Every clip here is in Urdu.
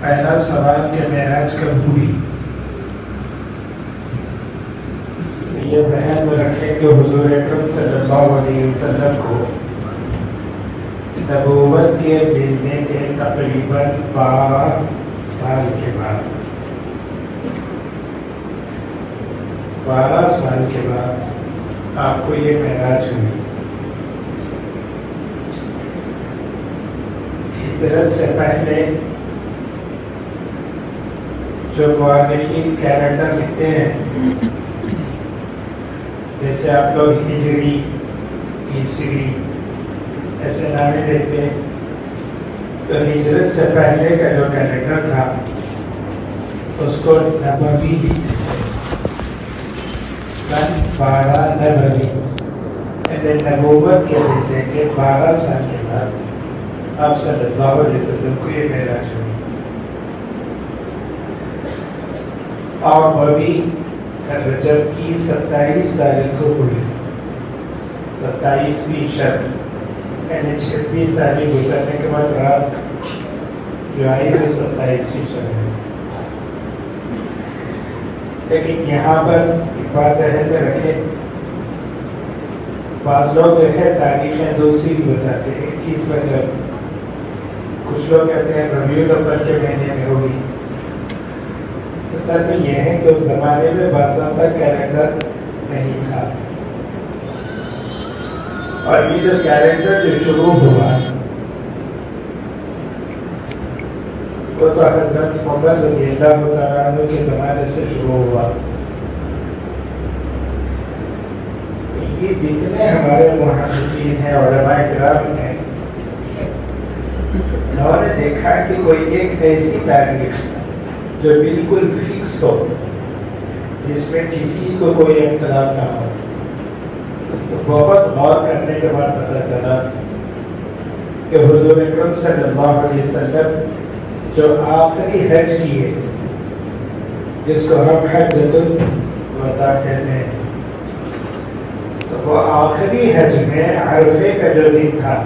پہلا سوال کہ معراج کب ہوئی؟ یہ ذہن میں رکھیں کہ حضور اکرم صلی اللہ علیہ وسلم کو نبوت کے ملنے کے تقریباً 12 سال کے بعد 12 سال کے بعد آپ کو یہ معراج ہوئی۔ ہجرت سے پہلے جو مورخین کیلنڈر لکھتے ہیں، جیسے آپ لوگ ہجری، عیسوی ایسے نامے دیکھتے ہیں، تو ہجرت سے پہلے کا جو کیلنڈر تھا اس کو نبوی لکھتے تھے، سن 12 نبوی، یعنی نبوت کے ملنے کے 12 سال کے بعد آپ صلی اللہ علیہ وسلم کو یہ معراج ہوئی۔ اور وہ بھی رجب کی 27 تاریخ کو ہوئی، 27ویں شب، یعنی 26 تاریخ گزرنے کے بعد رات جو آئی وہ 27ویں شب ہے۔ لیکن یہاں پر ایک بات ذہن میں رکھیں، بعض لوگ جو ہے تاریخیں دوسری بھی بتاتے ہیں، 21 رجب، کچھ لوگ کہتے ہیں ربیع الاول کے مہینے میں ہوگی۔ اصل میں یہ ہے کہ اس زمانے میں باضابطہ کیلنڈر نہیں تھا، اور یہ جو کیلنڈر جو شروع ہوا وہ تو حضرت عمر رضی اللہ تعالیٰ عنہ کے زمانے سے شروع ہوا۔ تو یہ جتنے ہمارے محققین ہیں، علماء کرام ہیں، انہوں نے دیکھا کہ کوئی ایک ایسی تاریخ جو بالکل فکس ہو، جس میں کسی کو کوئی اختلاف نہ ہو، تو بہت غور کرنے کے بعد پتہ چلا کہ حضور اکرم صلی اللہ علیہ وسلم جو آخری حج کیے، جس کو ہم حجۃ الوداع کہتے ہیں، تو وہ آخری حج میں عرفے کا جو دن تھا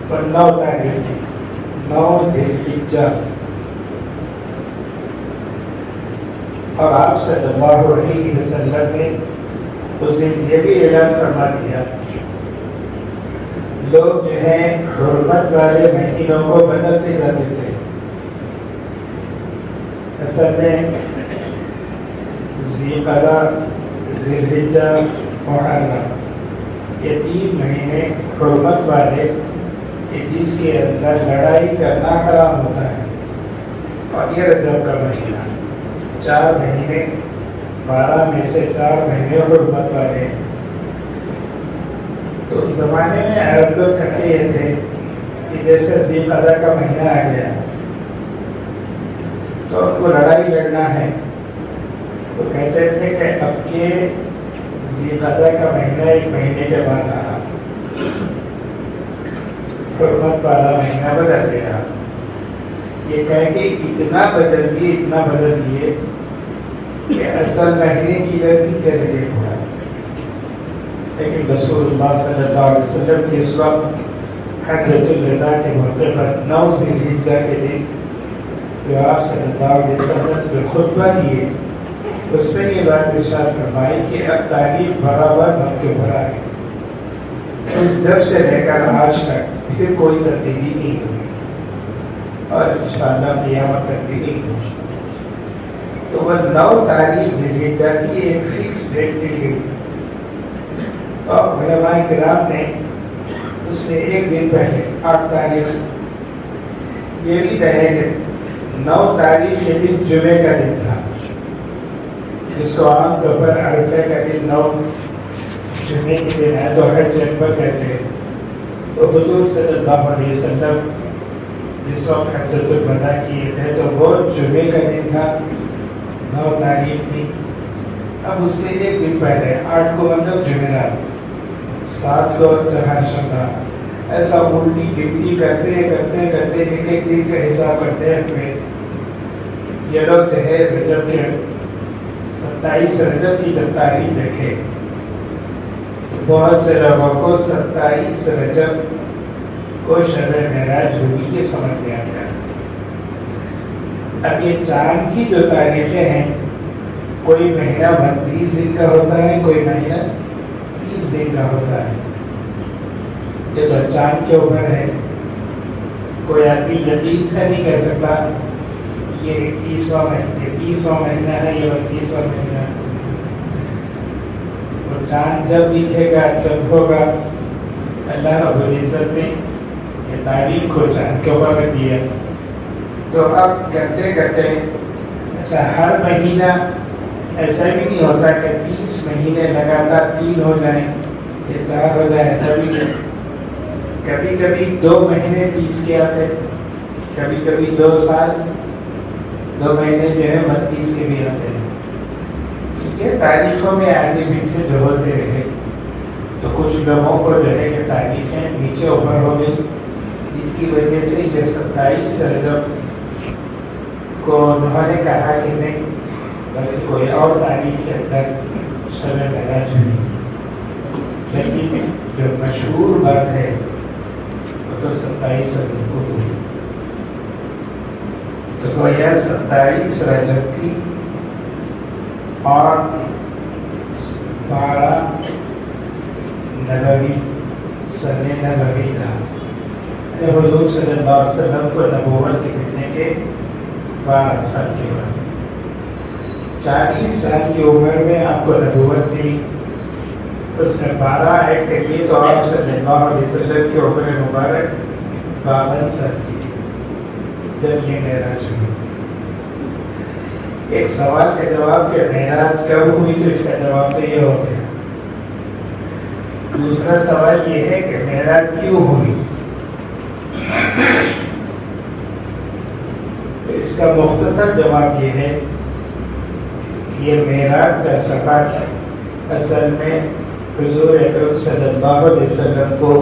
وہ 9 تاریخ تھی، 9 ذی الحجہ، اور آپ صلی اللہ علیہ وسلم نے اس دن یہ بھی اعلان فرما دیا، لوگ جو ہیں حرمت والے مہینوں کو بدلتے جاتے تھے۔ اصل میں ذی قعدہ، ذی الحجہ، محرم، یہ 3 مہینے حرمت والے کہ جس کے اندر لڑائی کرنا حرام ہوتا ہے، اور یہ رجب کا مہینہ، 4 مہینے، 12 میں سے 4 مہینے حرمت والے۔ تو اس زمانے میں عرب لوگ کہتے یہ تھے کہ جیسے ذی قعدہ کا مہینہ آ گیا تو ان کو لڑائی لڑنا ہے، تو کہتے تھے کہ اب کے ذی قعدہ کا مہینہ 1 مہینے کے بعد آنا، حرمت والا مہینہ بدل گیا۔ یہ کہہ کے اتنا بدل دیے کہ اصل مہینے کی در بھی چلے گئے پڑا۔ لیکن رسول اللہ صلی اللہ علیہ وسلم کے اس وقت حجۃ الوداع کے موقع پر 9 ذی الحجہ کے دن جو آپ صلی اللہ علیہ وسلم جو خطبہ دیے، اس میں یہ بات ارشاد فرمائی کہ اب تاریخ برابر بھر کے بھرا ہے، اس جب سے لے کر آج تک پھر کوئی تبدیلی نہیں ہوئی، اور انشاءاللہ قیامت تک بھی نہیں ہوگی۔ تو وہ 9 تاریخ ذی الحجہ کی ایک فکس ڈیٹ دی گئی، تو علماء کرام نے اس سے 1 دن پہلے 8 تاریخ یہ بھی طے ہے کہ 9 تاریخ یہ دن جمعے کا دن تھا، جس کو عام طور پر عرفے کا دن 9 جمعے کے دن ہے، تو حج اکبر کہتے ہیں۔ تو حضور صلی اللہ علیہ وسلم جس وقت حجۃ الوداع کیے تھے تو وہ جمعے کا دن تھا، 9 تاریخ تھی۔ اب اس سے 1 دن پہلے 8 کو مطلب جمعرات، 7 کو چہارشنبہ، ایسا الٹی گنتی کرتے ایک دن کا حساب کرتے ہوئے یہ لوگ جو ہے رجب کے 27 رجب کی جب تاریخ دیکھے تو بہت سے لوگوں کو 27 رجب کو شب معراج ہوئی یہ سمجھ میں آ گیا، اب یہ چاند کی جو تاریخیں ہیں، کوئی مہینہ 32 دن کا ہوتا ہے، کوئی مہینہ 30 دن کا ہوتا ہے. یہ تو چاند کے اوپر ہے. کوئی آدمی یقین سے نہیں کہہ سکتا یہ 30واں مہینہ ہے، یہ 32واں مہینہ ہے. اور چاند جب دکھے گا جب ہوگا. اللہ رب العزت نے یہ تاریخ کو چاند کے اوپر رکھ دیا. تو اب کرتے کرتے اچھا ہر مہینہ ایسا بھی نہیں ہوتا کہ 30 مہینے لگاتار 3 ہو جائیں یا 4 ہو جائیں، ایسا بھی نہیں. کبھی کبھی 2 مہینے 30 کے آتے، کبھی کبھی 2 سال 2 مہینے جو ہے 32 کے بھی آتے ہیں. یہ تاریخوں میں آگے پیچھے جو ہوتے رہے تو کچھ لوگوں کو جو ہے کہ تاریخیں نیچے اوپر ہو گئی، جس کی وجہ سے یہ 27 رجب کو انہوں نے کہا کہ نہیں، بلکہ کوئی اور تاریخ کے اندر شب معراج نہیں. لیکن جو مشہور بات ہے وہ تو 27 رجب کو ہوئی. تو گویا 27 رجب تھی اور 12 نبوی سن نبوی تھا. حضور صلی اللہ علیہ وسلم کو نبوت کے ملنے کے 12 سال کے بعد 40 سال کی عمر میں آپ کو نبوت ملی. اس میں 12 ایڈ کریے تو آپ صلی اللہ علیہ وسلم کی عمر مبارک 52 سال کی جب یہ معراج ہوئی. ایک سوال کا جواب کہ معراج کب ہوئی، تو اس کا جواب تو یہ ہو گیا. دوسرا سوال یہ ہے کہ معراج کیوں ہوئی. اس کا مختصر جواب یہ ہے کہ یہ معراج کا سفر اصل میں حضور اکرم صلی اللہ علیہ وسلم کو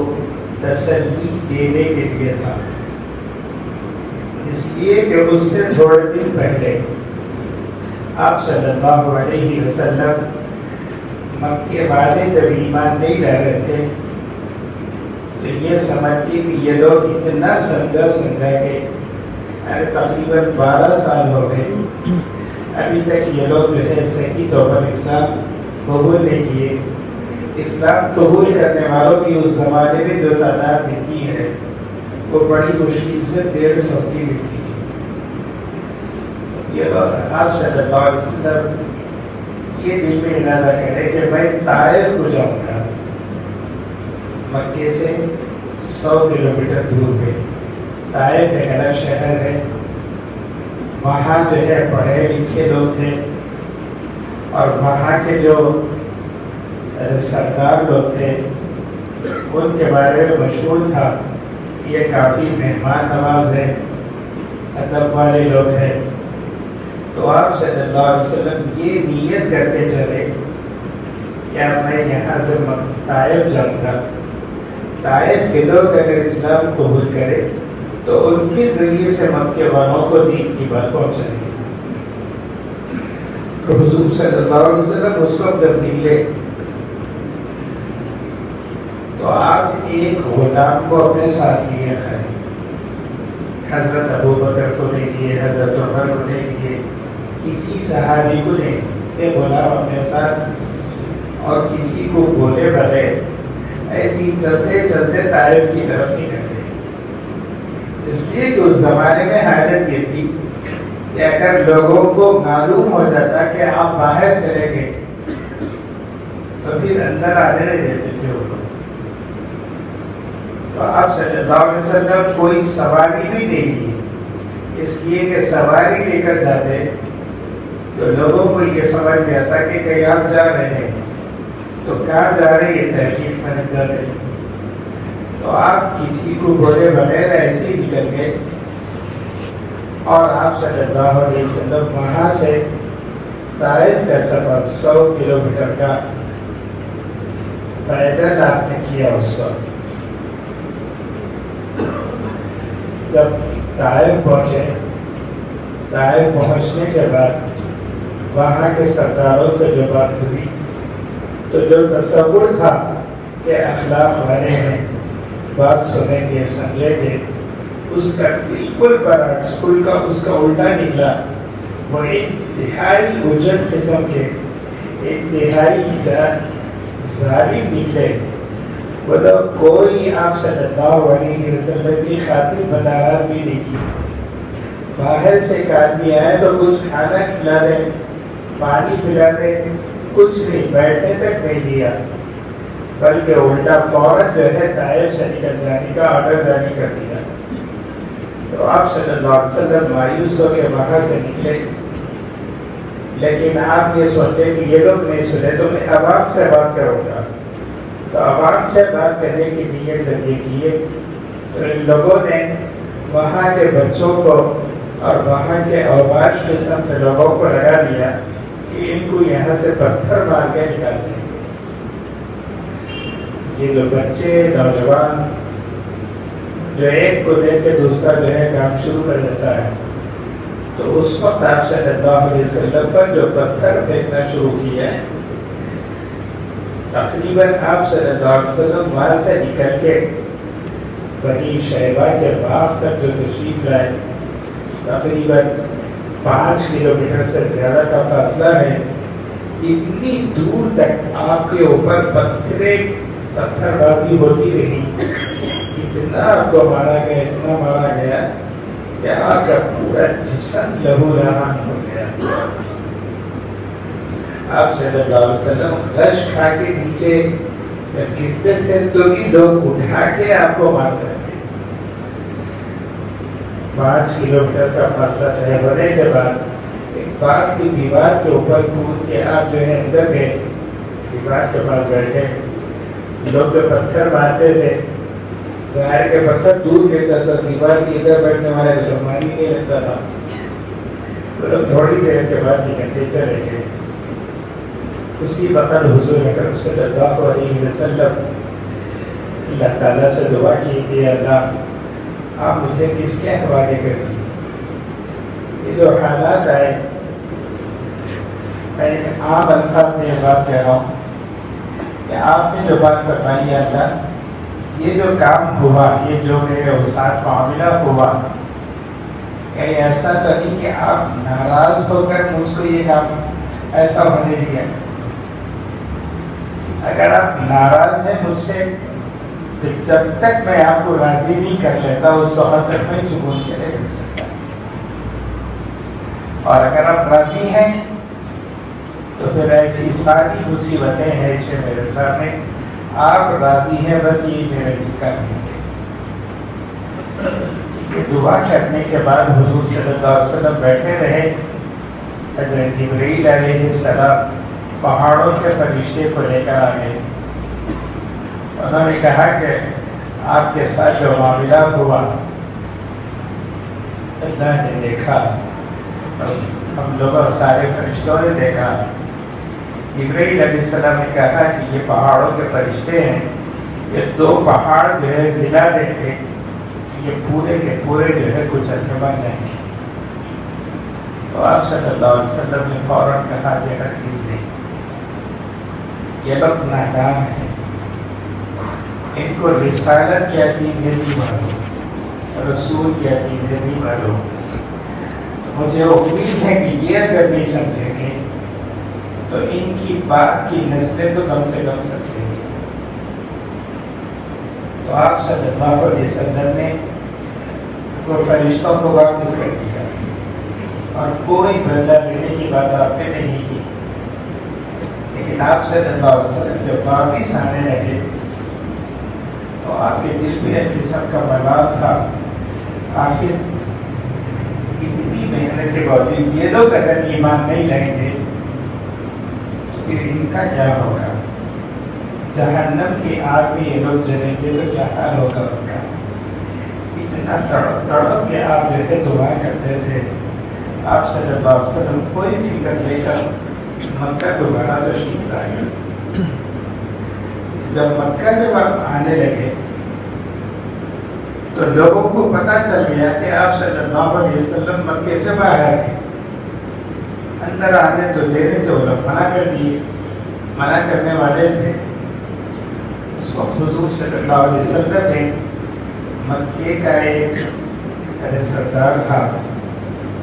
تسلی دینے کے لیے تھا. اس لیے کہ اس سے تھوڑے دن پہلے آپ صلی اللہ علیہ وسلم مکے والے جب ایمان نہیں رہ رہے تھے تو یہ سمجھتے کہ یہ لوگ اتنا سمجھا کہ تقریباً 12 سال ہو گئے ابھی تک یہ لوگ جو ہے صحیح طور پر اسلام قبول نہیں کیے. اسلام قبول کرنے والوں کی اس زمانے میں جو تعداد ملتی ہے وہ بڑی مشکل سے 150 کی ملتی ہے. یہ لوگ آپ صلی اللہ علیہ وسلم یہ دل میں ارادہ کرے کہ میں طائف کو جاؤں گا. مکے سے 100 کلومیٹر دور پہ طائف ایک الگ شہر ہے. وہاں جو ہے پڑھے لکھے لوگ تھے اور وہاں کے جو سردار لوگ تھے ان کے بارے میں مشہور تھا یہ کافی مہمان نواز ہے، ادب والے لوگ ہیں. تو آپ صلی اللہ علیہ وسلم یہ نیت کر کے چلے کہ میں یہاں سے طائف جاؤں گا. طائف کے لوگ اگر اسلام قبول کرے تو ان کے ذریعے سے مکے والوں کو دین کی بات پہنچائیں گے. تو حضور صلی اللہ علیہ وسلم اس وقت جب نکلے تو آپ ایک غلام کو اپنے ساتھ لیے ہیں. حضرت ابو بکر کو نہیں لیے، حضرت عمر کو نہیں لیے، کسی صحابی کو نہیں. ایک غلام اپنے ساتھ اور کسی کو بولے بغیر ایسی چلتے چلتے طائف کی طرف نکل گئے. اس لیے کہ اس زمانے میں حالت یہ تھی کہ اگر لوگوں کو معلوم ہو جاتا کہ آپ باہر چلے گئے تو پھر اندر آنے نہیں دیتے تھے وہ لوگ. تو آپ صلی اللہ علیہ وسلم کوئی سواری بھی نہیں لی، اس لیے کہ سواری لے کر جاتے تو لوگوں کو یہ سمجھ میں آتا کہ کہیں آپ جا رہے ہیں تو کہاں جا رہے ہیں، تحقیق میں نہیں جاتے. تو آپ کسی کو بولے بغیر ایسے ہی نکل گئے اور آپ صلی اللہ علیہ وسلم وہاں سے طائف کا سفر 100 کلومیٹر کا پیدل آپ نے کیا. اس وقت جب طائف پہنچے، طائف پہنچنے کے بعد وہاں کے سرداروں سے جو بات ہوئی تو جو تصور تھا کہ اخلاق والے ہیں، بات سنیں گے، سمجھیں گے، اس کا بالکل برعکس، اس کا الٹا نکلا. وہ انتہائی اجڑ قسم کے، انتہائی ظالم نکلے. وہ کوئی آپ صلی اللہ علیہ وسلم کی خاطر بدارات بھی نہیں کی. باہر سے ایک آدمی آئے تو کچھ کھانا کھلا دے، پانی پلا دے، کچھ نہیں، بیٹھنے تک نہیں دیا، بلکہ الٹا فوراً جو ہے طائف سے نکل جانے کا آرڈر جاری کر دیا. تو آپ صلی اللہ علیہ وسلم مایوس ہو کے وہاں سے نکلے. لیکن آپ یہ سوچے کہ یہ لوگ نہیں سنے تو میں عوام سے بات کروں گا. تو عوام سے بات کرنے کی نیت جب یہ کیے تو ان لوگوں نے وہاں کے بچوں کو اور وہاں کے اوباش قسم کے لوگوں کو لگا دیا کہ ان کو یہاں سے پتھر مار کے نکالتے ہیں. یہ جو بچے نوجوان جو ایک کو دیکھ کے دوسرا جو ہے کام شروع کر دیتا ہے. تو اس وقت آپ صلی اللہ علیہ وسلم پر جو پتھر پھینکنا شروع کیا، تقریباً آپ صلی اللہ علیہ وسلم وہاں سے نکل کے بنی شیبہ کے باغ تک جو تشریف لائے، تقریباً 5 کلومیٹر سے زیادہ کا فاصلہ ہے. اتنی دور تک آپ کے اوپر پتھر بازی ہوتی رہی. اتنا آپ کو مارا گیا، اتنا مارا گیا کہ آپ کا پورا جسم لہو لہان ہو گیا. آپ صلی اللہ علیہ وسلم غش کھا کے نیچے جب گرتے تھے تو بھی لوگ اٹھا کے آپ کو مارتے تھے. 5 کلومیٹر کا فاصلہ طے ہونے کے بعد ایک باغ کی دیوار کے اوپر کود کے آپ جو ہے اندر گئے، دیوار کے پاس بیٹھے. لوگ جو پتھر مارتے تھے، ظاہر کے پتھر دور گرتا تھا، دیوار کی ادھر بیٹھنے والے کو ہماری نہیں لگتا تھا. تو لوگ تھوڑی دیر کے بعد نکل کے چلے گئے. اسی وقت حضور اکرم صلی اللہ علیہ وسلم اللہ تعالیٰ سے دعا کی کہ اللہ آپ مجھے کس کے حوالے کر دیے. یہ جو حالات آئے، میں عام الفاظ میں یہ بات کہہ رہا ہوں کہ آپ نے جو بات فرمائی ہے اللہ، یہ جو کام ہوا، یہ جو میرے ساتھ معاملہ ہوا، کہیں ایسا تو نہیں کہ آپ ناراض ہو کر مجھ کو یہ کام ایسا ہونے دیا. اگر آپ ناراض ہیں مجھ سے تو جب تک میں آپ کو راضی نہیں کر لیتا اس وقت تک میں سکون سے نہیں رہ سکتا. اور اگر آپ راضی ہیں تو پھر ایسی ساری مصیبتیں ہیں میرے سامنے، آپ راضی ہیں بس یہی میرے لیے کافی ہے. یہ دعا کرنے کے بعد حضور صلی اللہ علیہ وسلم بیٹھے رہے. حضرت جبرائیل علیہ السلام پہاڑوں کے فرشتے کو لے کر آ گئے. انہوں نے کہا کہ آپ کے ساتھ جو معاملہ ہوا اللہ نے دیکھا، ہم لوگوں سارے فرشتوں نے دیکھا. جبرائیل علیہ السلام نے کہا کہ یہ پہاڑوں کے فرشتے ہیں، یہ 2 پہاڑ جو ہے ملا دیں گے، یہ پورے کے پورے جو ہے کچل کے بن جائیں گے. تو آپ صلی اللہ علیہ وسلم نے فوراً کہا کہ ہرگز نہیں، یہ لوگ نادان ہیں، ان کو رسالت کیا چیز ہے نہیں معلوم، رسول کیا چیز ہے نہیں معلوم. مجھے امید ہے کہ یہ اگر نہیں سمجھیں گے تو ان کی بات کی نسلیں تو کم سے کم سمجھیں گے. تو آپ صلی اللہ علیہ وسلم نے وہ فرشتوں کو واپس کر دیا اور کوئی بدلہ لینے کی بات آپ نے نہیں کی. لیکن آپ صلی اللہ علیہ وسلم جب واپس آنے لگے تو آپ کے دل میں ایک قسم کا ملال تھا. آخر اتنی محنت کے باوجود یہ لوگ اگر ایمان نہیں لائیں گے تو پھر ان کا کیا ہوگا؟ جہنم کی آگ میں یہ لوگ جلیں گے تو کیا حال ہوگا ان کا؟ اتنا تڑپ تڑپ کے آپ جو ہے دعا کرتے تھے. آپ صلی اللہ علیہ وسلم کوئی فکر لے کر مکہ دوبارہ تشریف لائے. جب مکہ جب آپ آنے لگے تو لوگوں کو پتہ چل گیا کہ آپ صلی اللہ علیہ وسلم مکے سے باہر گئے. اندر آنے تو دینے سے وہ لوگ منع کر دیے، منع کرنے والے تھے. اس وقت حضور صلی اللہ علیہ وسلم نے مکے کا ایک ارے سردار تھا،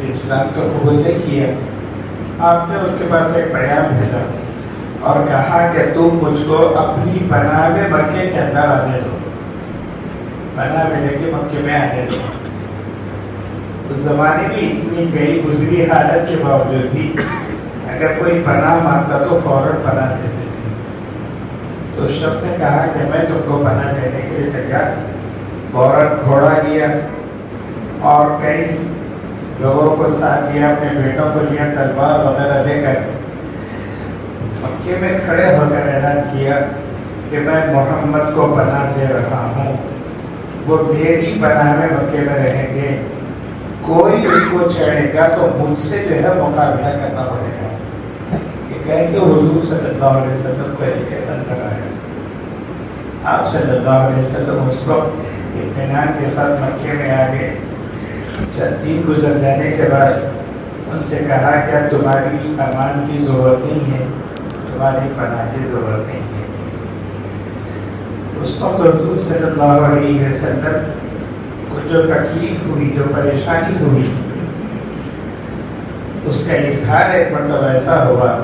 اسلام کو قبول نہیں کیا. آپ نے اس کے پاس ایک پیغام بھیجا اور کہا کہ تم مجھ کو اپنی پناہ میں مکے کے اندر آنے دو، پناہ میں لے کے مکے میں آنے دو. اس زمانے میں اتنی گئی گزری حالت کے باوجود بھی اگر کوئی پناہ مانگتا تو فوراً پناہ دیتے تھے. تو اس شخص نے کہا کہ میں تم کو پناہ دینے کے لیے تیار. فوراً گھوڑا لیا اور کئی لوگوں کو ساتھ لیا، اپنے بیٹوں کو لیا، تلوار وغیرہ لے کر مکے میں کھڑے ہو کر اعلان کیا کہ میں محمد کو پناہ دے رہا ہوں، وہ میری پناہ میں مکے میں رہیں گے، کوئی ان کو چھیڑے گا تو مجھ سے جو ہے مقابلہ کرنا پڑے گا. یہ کہہ کے حضور صلی اللہ علیہ وسلم کو لے کے اندر آیا. آپ صلی اللہ علیہ وسلم اس وقت اطمینان کے ساتھ مکے میں آ گئے. چند دن گزر جانے کے بعد ان سے کہا کہ اب تمہاری امان کی ضرورت نہیں ہے، تمہاری پناہ کی ضرورت نہیں ہے. اس وقت حضور صلی اللہ علیہ وسلم کو جو تکلیف ہوئی، جو پریشانی ہوئی، اس کا اظہار ایک مرتبہ ایسا ہوا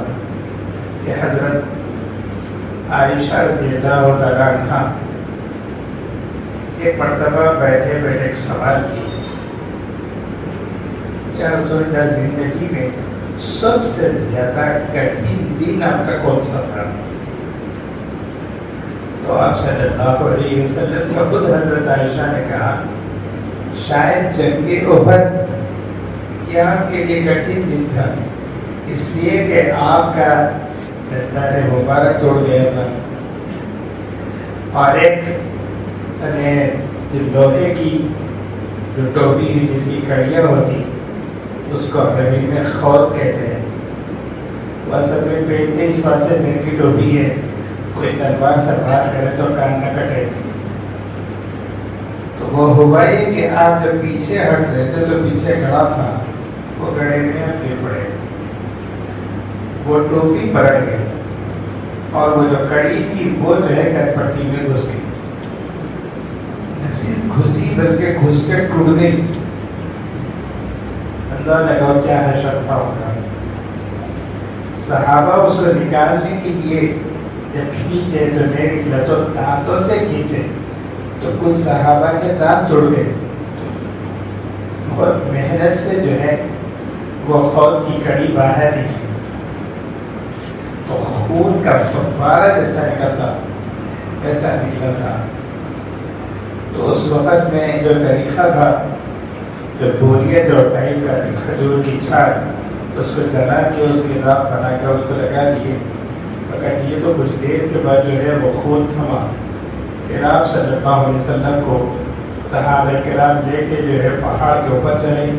کہ حضرت عائشہ رضی اللہ تعالیٰ عنہا ایک مرتبہ بیٹھے بیٹھے ایک سوال کی، یا رسول اللہ زندگی میں سب سے زیادہ کٹھن دن آپ کا کون سا تھا؟ تو آپ صلی اللہ علیہ وسلم سے خود حضرت عائشہ نے کہا شاید جنگ احد یہ آپ کے لیے کٹھن دن تھا، اس لیے کہ آپ کا دندار مبارک توڑ گیا تھا اور ایک لوہے کی جو ٹوپی جس کی کڑیاں ہوتی اس کو عربی میں خود کہتے ہیں. وہ اصل میں پہنتے اس واسطے جن کی ٹوپی ہے کوئی تلوار سے وار کرے تو کان نہ کٹے. تو وہ ہوا ہی کہ آپ جب پیچھے ہٹ رہے تھے تو پیچھے گڑا تھا، وہ گڑے میں آپ گر پڑے، وہ ٹوپی پلٹ گئی اور وہ جو کڑی تھی وہ جو ہے کن پٹی میں گھس گئی. نہ صرف گھسی بلکہ گھس کے ٹوٹ گئی. اندازہ لگاؤ کیا حشر تھا ہوگا. صحابہ اس کو نکالنے کے لیے جب کھینچے تو نہیں نکلا تو دانتوں سے کھینچے تو کچھ صحابہ کے دانت توڑ گئے. بہت محنت سے جو ہے وہ خود کی کڑی باہر نکلی تو خون کا فوارہ جیسا نکلتا ویسا نکلا تھا. تو اس وقت میں جو طریقہ تھا، جو بوریت اور ٹائم کا کھجور کی چھاٹ اس کو جلا کے اس کے راپ بنا کے اس کو لگا دیے، پکڑ دیے تو کچھ دیر کے بعد جو ہے وہ خون تھما. پھر آپ صلی اللہ علیہ وسلم کو صحابہ کرام لے کے جو ہے پہاڑ کے اوپر چلے.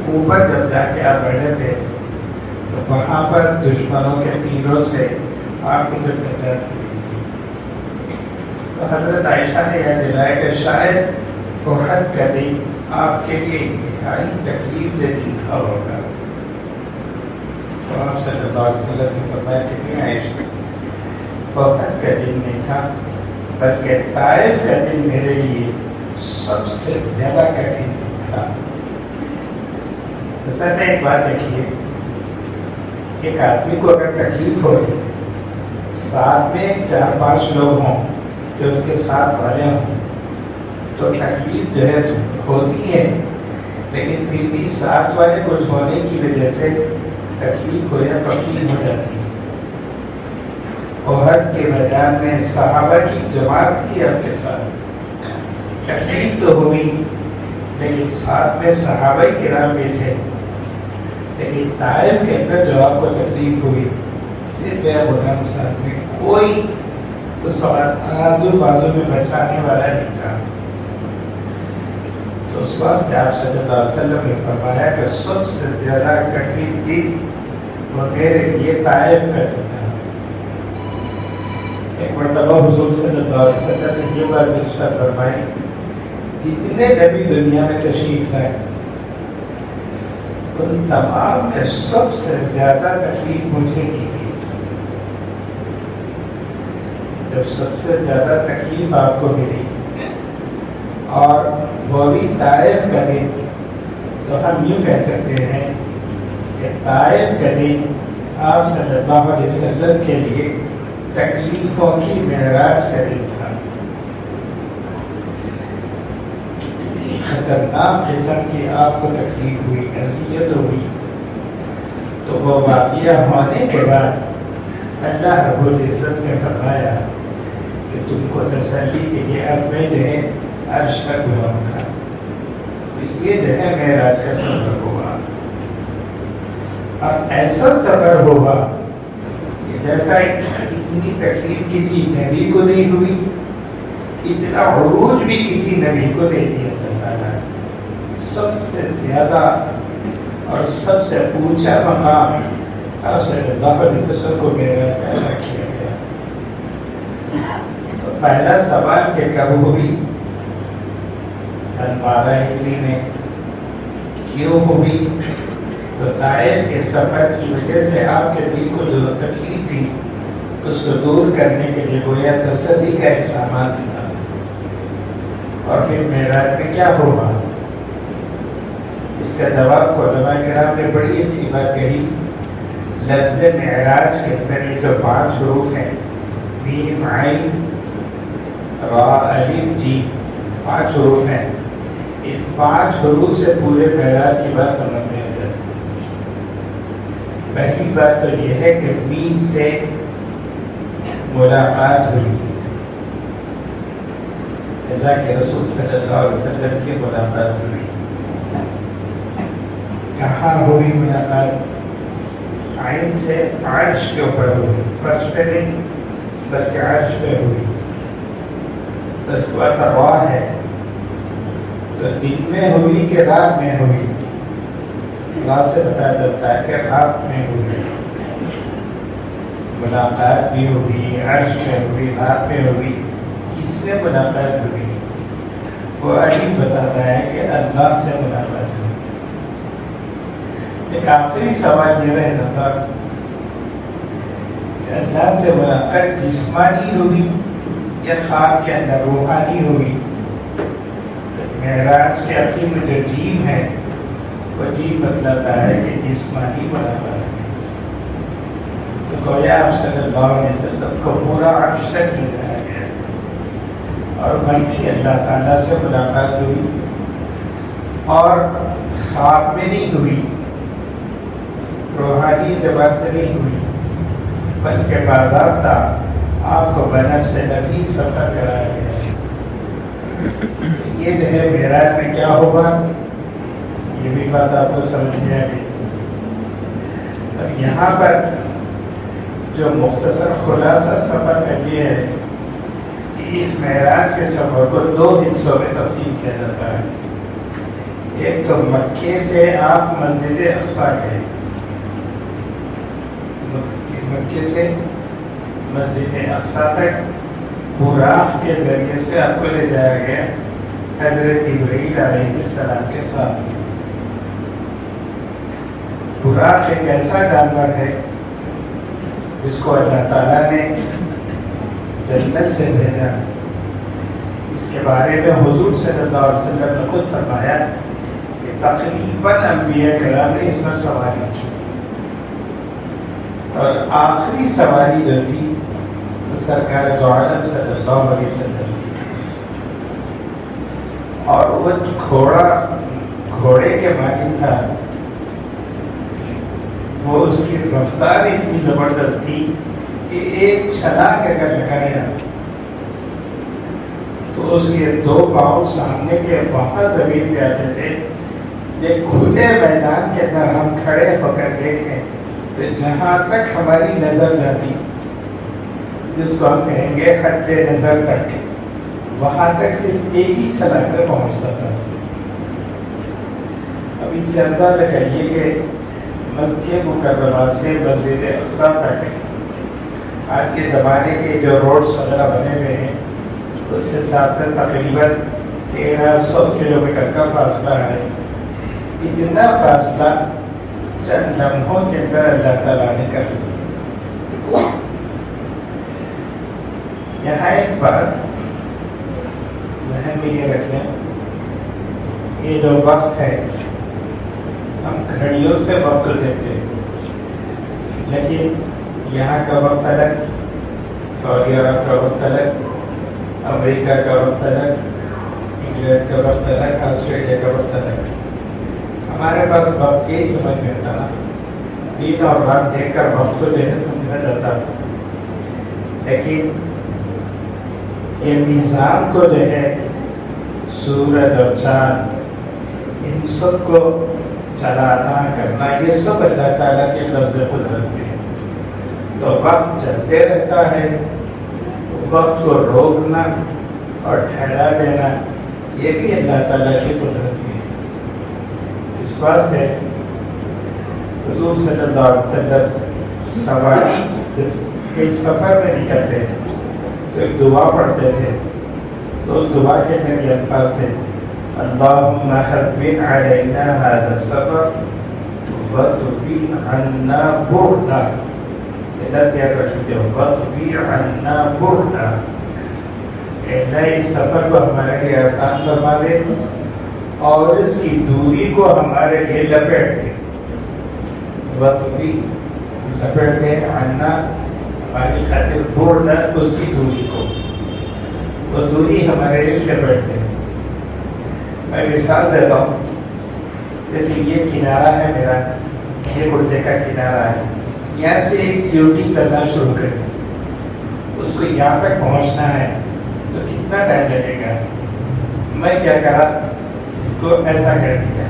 اوپر جب جا کے آپ بیٹھے تھے تو وہاں پر دشمنوں کے تیروں سے آپ کی جب کچا تو حضرت عائشہ نے یاد دلایا کہ شاید احد کا دن آپ کے لیے انتہائی تکلیف دہ دن تھا ہوگا. تو آپ صلی اللہ علیہ وسلم نے فرمایا کہ نہیں عائشہ، احد کا دن نہیں تھا بلکہ طائف کا دن میرے لیے سب سے زیادہ کٹھن دن تھا. اصل میں ایک بات دیکھیے، ایک آدمی کو اگر تکلیف ہو رہی ساتھ میں 4-5 لوگ ہوں جو اس کے ساتھ والے ہوں تو تکلیف جو ہے ہوتی ہے، لیکن پھر بھی ساتھ والے کچھ ہونے کی وجہ سے تکلیف ہو یا تقسیم ہو جاتی ہے. احد کے میدان میں صحابہ کی جماعت تھی آپ کے ساتھ، تکلیف تو ہوئی لیکن ساتھ میں صحابہ کرام بھی تھے. لیکن طائف کے اندر جو آپ کو تکلیف ہوئی صرف یہ غلام ساتھ میں کوئی اس وقت آزو بازو میں بچانے والا نہیں تھا. تو اس واسطے آپ صلی اللہ علیہ وسلم نے فرمایا کہ سب سے زیادہ کٹھن دن وہ میرے لیے طائف کا دن تھا. ایک مرتبہ حضور صلی اللہ علیہ وسلم نے یہ بات ارشاد فرمائی، جتنے نبی دنیا میں تشریف لائے ان تمام میں سب سے زیادہ تکلیف مجھے کی گئی. جب سب سے زیادہ تکلیف آپ کو ملی اور وہ بھی طائف کا دن، تو ہم یوں کہہ سکتے ہیں کہ طائف کا دن آپ صلی اللہ علیہ وسلم کے لیے تکلیفوں کی معراج کا دن تھا۔ کتنی خطرناک قسم کی آپ کو تکلیف ہوئی، اذیت ہوئی، تو وہ واقعہ ہونے کے بعد اللہ رب العزت نے فرمایا کہ تم کو تسلی کے لیے اب میں جو ہے عرش تک بلاؤں گا۔ تو یہ جو ہے معراج کا سفر ہوا، اور ایسا سفر ہوا کہ جیسا اتنی تکلیف کسی نبی کو نہیں ہوئی، اتنا عروج بھی کسی نبی کو نہیں دیا اللہ تعالیٰ۔ سب سے زیادہ اور سب سے اونچا مقام آپ صلی اللہ علیہ وسلم کو معراج کا عطا کیا گیا۔ تو پہلا سوال کہ کب ہوئی؟ سن 12 ہجری میں۔ کیوں ہوئی؟ تو طائف کے سفر کی وجہ سے آپ کے دل کو جو تکلیف تھی اس کو دور کرنے کے لیے گویا تسلی کا ایک سامان تھا۔ اور پھر معراج میں کیا ہوگا؟ اس کا جواب کو علماء کرام نے بڑی اچھی بات کہی۔ لفظ معراج کے اندر یہ جو 5 حروف ہیں، میم عین را الف جیم، 5 حروف ہیں، ان 5 حروف سے پورے معراج کی بات سمجھ میں آ جاتی ہے۔ پہلی بات تو یہ ہے کہ میم سے ملاقات ہوئی، اللہ کے رسول صلی اللہ علیہ وسلم کی ملاقات ہوئی۔ کہاں ہوئی ملاقات؟ عین سے عرش کے اوپر ہوئی، فرش پہ نہیں بلکہ عرش پہ ہوئی۔ تسبیح ترواح ہے، تو دن میں ہوئی کہ رات میں ہوئی؟ رات سے پتہ چلتا ہے کہ رات میں ہوئی۔ ملاقات بھی ہوئی، عرش میں ہوئی، رات میں ہوئی۔ کس سے ملاقات ہوئی؟ وہ علی بتاتا ہے کہ اللہ سے ملاقات ہوئی۔ ایک آخری سوال یہ رہتا تھا کہ اللہ سے ملاقات جسمانی ہوئی یا خواب کے اندر روحانی ہوئی؟ تو معراج کے عقیدے میں جو جیم ہے وہ جیم بتلاتا ہے کہ جسمانی ملاقات ہوئی۔ تو گویا آپ صلی اللہ علیہ وسلم کو پورا عرش تک لے جایا گیا، اور وہیں اللہ تعالیٰ سے ملاقات ہوئی، اور خواب میں نہیں ہوئی، روحانی اعتبار سے نہیں ہوئی، بلکہ باضابطہ آپ کو بنفس نفی سفر کرایا گیا۔ تو یہ جو ہے معراج میں کیا ہوگا، یہ بھی بات آپ کو سمجھ میں آ گئی۔ اب یہاں پر جو مختصر خلاصہ سفر کا یہ ہے کہ اس معراج کے سفر کو 2 حصوں میں تقسیم کیا جاتا ہے۔ ایک تو مکے سے آپ مسجد اقصیٰ گئے، مکے سے مسجد اقصیٰ تک براق کے ذریعے سے آپ کو لے جایا گیا حضرت جبرائیل علیہ السلام کے ساتھ۔ براق ایک ایسا جانور ہے جس کو اللہ تعالیٰ نے جنت سے بھیجا۔ اس کے بارے میں حضور صلی اللہ علیہ وسلم نے خود فرمایا کہ تقریباً انبیاء کرام نے اس پر سواری کی، اور آخری سواری جو تھی وہ سرکار دو عالم صلی اللہ علیہ وسلم کی، اور وہ گھوڑے کے مانند تھا۔ وہ اس کی رفتار اتنی زبردست تھی کہ ایک چھلانگ اگر لگایا تو اس کے 2 پاؤں سامنے کے وہاں زمین پہ آتے تھے۔ یہ کھلے میدان کے اندر ہم کھڑے ہو کر دیکھیں تو جہاں تک ہماری نظر جاتی، جس کو ہم کہیں گے حد نظر تک، وہاں تک صرف ایک ہی چھلانگ میں پہنچتا تھا۔ اب اس سے اندازہ کریے کہ مکہ مکرمہ سے مسجد اقصیٰ تک آج کے زمانے کے جو روڈز وغیرہ بنے ہوئے ہیں اس کے حساب سے تقریباً 1300 کلومیٹر کا فاصلہ ہے۔ اتنا فاصلہ چند لمحوں کے اندر اللہ تعالیٰ نے کر لیا۔ یہاں ایک بات ذہن میں یہ رکھ لیں، یہ جو وقت ہے ہم گھڑیوں سے وقت دیتے ہیں، لیکن یہاں کا وقت الگ، سعودی عرب کا وقت الگ، امریکہ کا وقت الگ، انگلینڈ کا وقت الگ، آسٹریلیا کا وقت الگ۔ ہمارے پاس وقت یہی سمجھ میں آتا نا، دن اور رات دیکھ کر وقت کو جو ہے سمجھا جاتا، لیکن یہ نظام کو جو ہے سورج اور چاند ان سب کو چلانا کرنا یہ سب اللہ تعالیٰ کے لفظ قدرت میں ہے۔ تو وقت چلتے رہتا ہے، وقت کو روکنا اور ٹھہرا دینا یہ بھی اللہ تعالیٰ کی قدرت میں ہے۔ اس واسطے حضور صلی اللہ علیہ وسلم سواری کے سفر میں نکلتے تو ایک دعا پڑھتے تھے، تو اس دعا کے اندر یہ الفاظ تھے، اللہم حبب علینا هذا السفر وطوی عنا بعدا۔ یہ لفظ یاد رکھتے ہو، وطوی عنا بعدا، اللہ اس سفر کو ہمارے لیے آسان فرما دے اور اس کی دوری کو ہمارے لیے لپیٹ دے۔ وطوی لپیٹ دے، عنا ہماری خاطر بعدا اس کی دوری کو، وہ دوری ہمارے لیے لپیٹ دے۔ میں مثال دیتا ہوں، جیسے یہ کنارہ ہے میرا، یہ کرتے کا کنارہ ہے، یہاں سے ایک چیوٹی تلنا شروع کریں، اس کو یہاں تک پہنچنا ہے تو کتنا ٹائم لگے گا؟ میں کیا کرا، اس کو ایسا کر دیا،